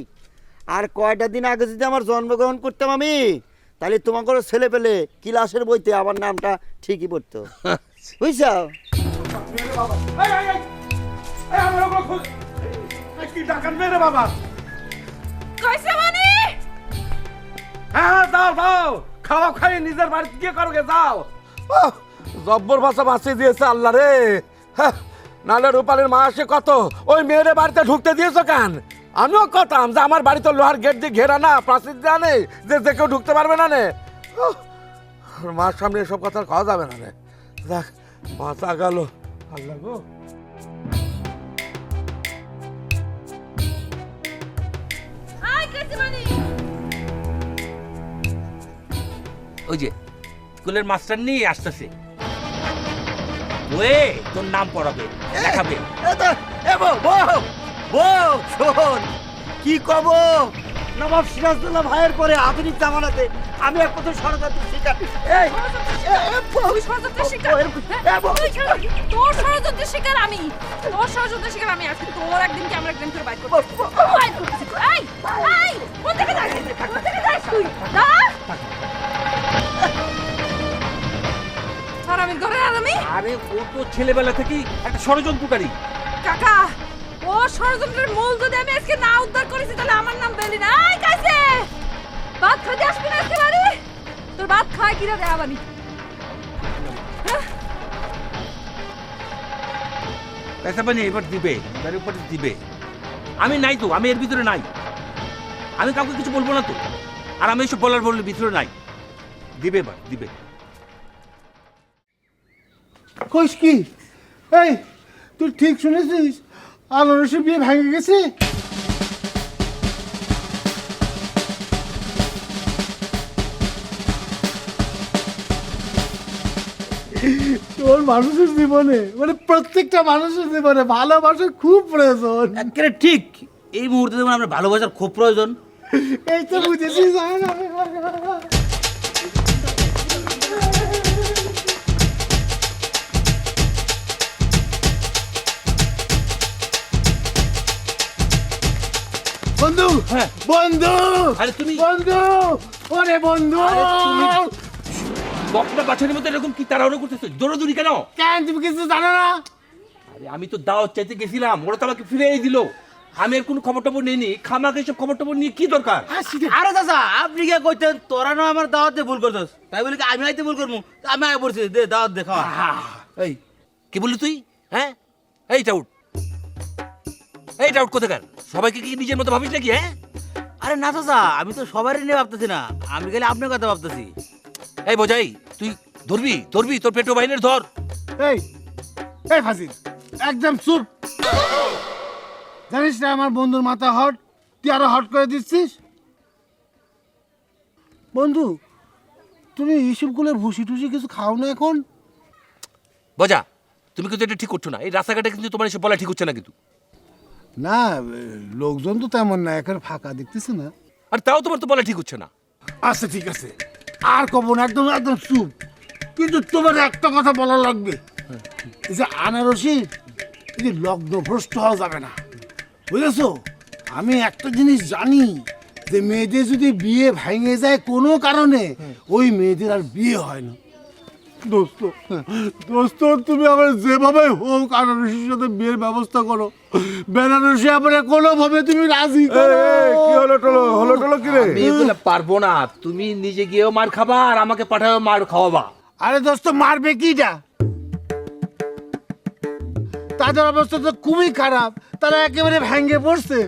আর কয়টা দিন আগে যদি আমার জন্মগ্রহণ করতাম আমি, তাহলে তোমাকে ছেলে পেলে ক্লাসের বইতে আমার নামটা ঠিকই পড়তো, বুঝছো? কি ডাকান মেরে বাবা? কাইসে বানি? হ্যাঁ দাও দাও, খাওয়া খাই নিজের বাড়িতে গিয়ে করোগে, যাও। জব্বর ভাষা বাঁচিয়ে দিয়েছে আল্লাহ রে। হ্যাঁ, নালে রূপালের মা আসে কত, ওই মেয়েরে বাড়িতে ঢুকতে দিয়েছো কেন? আমিও কতাম যে আমার বাড়িতে লোহার গেট দিয়ে ঘেরা না, প্রাচীর দেওয়া নেই, যে কেউ ঢুকতে পারবে না নে। মার সামনে এসব কথা খাওয়া যাবে না রে। দেখ বাঁচা গেল আল্লাহ গো। আই কাইসে বানি? ওই যে স্কুলের মাস্টার নিয়ে আসতেছে, ওয়ে তোর নাম পড়াবে, দেখাবে। শোন কি কব, নবাব সিরাজদৌল্লা ভাইয়ের পরে আধুনিক জামানাতে আমি এক প্রথম ষড়যন্ত্রের শিকার। তোর ষড়যন্ত্রের শিকার আমি, তোর ষড়যন্ত্রের শিকার আমি। আজকে তোর একদিন কি আমরা একদিন করে বাইক করবো। এই এই কোন থেকে যাস, কোন থেকে যাস তুই? স্যার আমি ঘরে আরামি। আরে ও তো ছেলেবেলা থেকেই একটা ষড়যন্ত্রকারী কাকা। ও ষড়যন্ত্রের মূল যদি আমি আজকে না উদ্ধার করেছি তাহলে আমার নাম বেলি না। এই কাইছে ভাত খাইতে আসবি না আজকে বাড়ি? তোর ভাত খায় কিনা দেয়া বানি। পয়সা পানি এবার দিবে, তার উপরে দিবে। আমি নাই তো, আমি এর ভিতরে নাই, আমি কাউকে কিছু বলবো না তো। আর আমি এসব বলার বললে ভিতরে নাই, দিবে এবার দিবে। কইস কি? এই তুই ঠিক শুনেছিস, আনারসের বিয়ে ভেঙে গেছে? তোর মানুষের জীবনে, মানে প্রত্যেকটা মানুষের জীবনে ভালোবাসা খুব প্রয়োজন। একেবারে ঠিক, এই মুহূর্তে যেমন আমরা ভালোবাসার খুব প্রয়োজন। এই তো বুঝেছিস। বন্ধু আরে তুমি বন্ধু ওরে বন্ধু বকনা বাছারের মধ্যে এরকম কি তাড়াহুড়ো করতেছো? দৌড়াদৌড়ি কেন? কেন তুমি কিছু জানো না? আরে আমি তো দাওয়াত চাইতে গেছিলাম, ওরা তো আমাকে ফিরিয়ে দিল। আমি আর কোনো খবর টবর নিইনি, খামাকে সব খবর টবর নিয়ে কি দরকার? আরে চাচা আপনি কি কইতেন তোরা না আমার দাওয়াতে ভুল করছস, তাই বলি কি আমি আইতে ভুল করবো? আমি আগে পড়ছি দে দাওয়াত দেখা। এই কি বললি তুই? হ্যাঁ এই টাউট, এই টাউট কোথাকার? সবাইকে কি নিজের মতো ভাবিস নাকি? হ্যাঁ আরে না চাচা আমি তো সবারই নিয়ে ভাবতেছি না, আমি খালি আপনার কথা ভাবতেছি। এই বোঝাই তুই ধরবি ধরবি তোর পেটো বাহিনীর ধর। এই এই ফাজিল একদম চুপ। জানিস না আমার বন্ধুর মাথা হট, তুই আরো হট করে দিচ্ছিস। বন্ধু তুমি ইসবগুলোর ভুসি টুসি কিছু খাও না এখন? বোঝা তুমি কিন্তু এটা ঠিক করছো না, এই রাস্তাঘাটে কিন্তু তোমার এসব বলা ঠিক হচ্ছে না কিন্তু। না লোকজন তো তেমন না, এখন ফাঁকা দেখতেছি না। আর তাও তোমার তো বলা ঠিক হচ্ছে না। আচ্ছা ঠিক আছে আর কব না, একদম একদম চুপ। কিন্তু তোমার একটা কথা বলা লাগবে, এই যে আনারসি এই যে লগ্ন ভ্রষ্ট হওয়া যাবে না, বুঝেছো? আমি একটা জিনিস জানি যে মেয়েদের যদি বিয়ে ভেঙে যায় কোনো কারণে, ওই মেয়েদের আর বিয়ে হয় না। দোস্ত দোস্ত তুমি আমার যেভাবে হোক আনারসির সাথে বিয়ের ব্যবস্থা করো। বেনারসি আমার কোনোভাবে তুমি রাজি করো। কি হলো টলো হলো টলো কি রে? আমি বলে পারবো না, তুমি নিজে গিয়েও মার খাবা আর আমাকে পাঠাও মার খাওয়াবা। আরে দোস্ত মারবে কিটা? তাদের অবস্থা তো খুবই খারাপ, তারা একেবারে ভেঙে পড়ছে।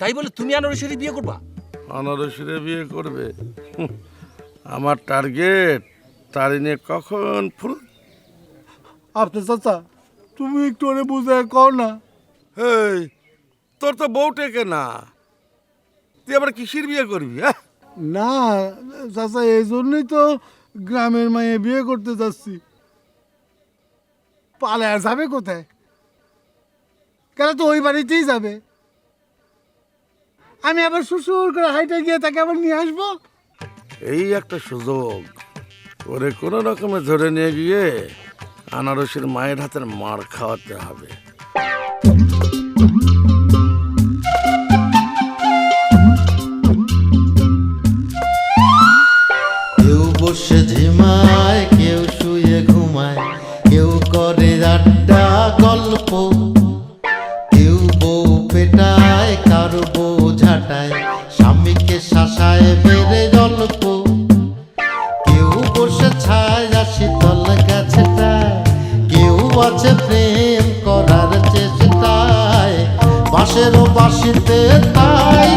তাই বলে তুমি আনারসির বিয়ে করবা? আনারসিরে বিয়ে করবে? আমার টার্গেট তারি নিয়ে কখন ফুল। আপনি চাচা তুমি একটু ওরে বুঝে কও না। এই তোর তো বউ টেকে না, তুই আবার কিসের বিয়ে করবি? হ্যাঁ না চাচা এই জন্যই তো গ্রামের মায়ে বিয়ে করতে যাচ্ছি। পালায়া যাবে কোথায়? কেন তো ওই বাড়িতেই যাবে। আমি আবার শ্বশুর করে হাইটে গিয়ে তাকে আবার নিয়ে আসবো। এই একটা সুযোগ, ওরে কোনো রকমে ধরে নিয়ে গিয়ে আনারসির মায়ের হাতের মার খাওয়াতে হবে। কেউ বসে ঝিমায়, কেউ শুয়ে ঘুমায়, কেউ করে আড্ডা গল্প, কেউ বউ পেটায়, কারো বউ ঝাঁটায়, স্বামীকে শাসায় বেড়ে গল্প, কেউ বসে ছায় শীতল গাছটায়, কেউ আছে প্রেম করার চেষ্টায়, বাঁশেরও বাঁশিতে তাই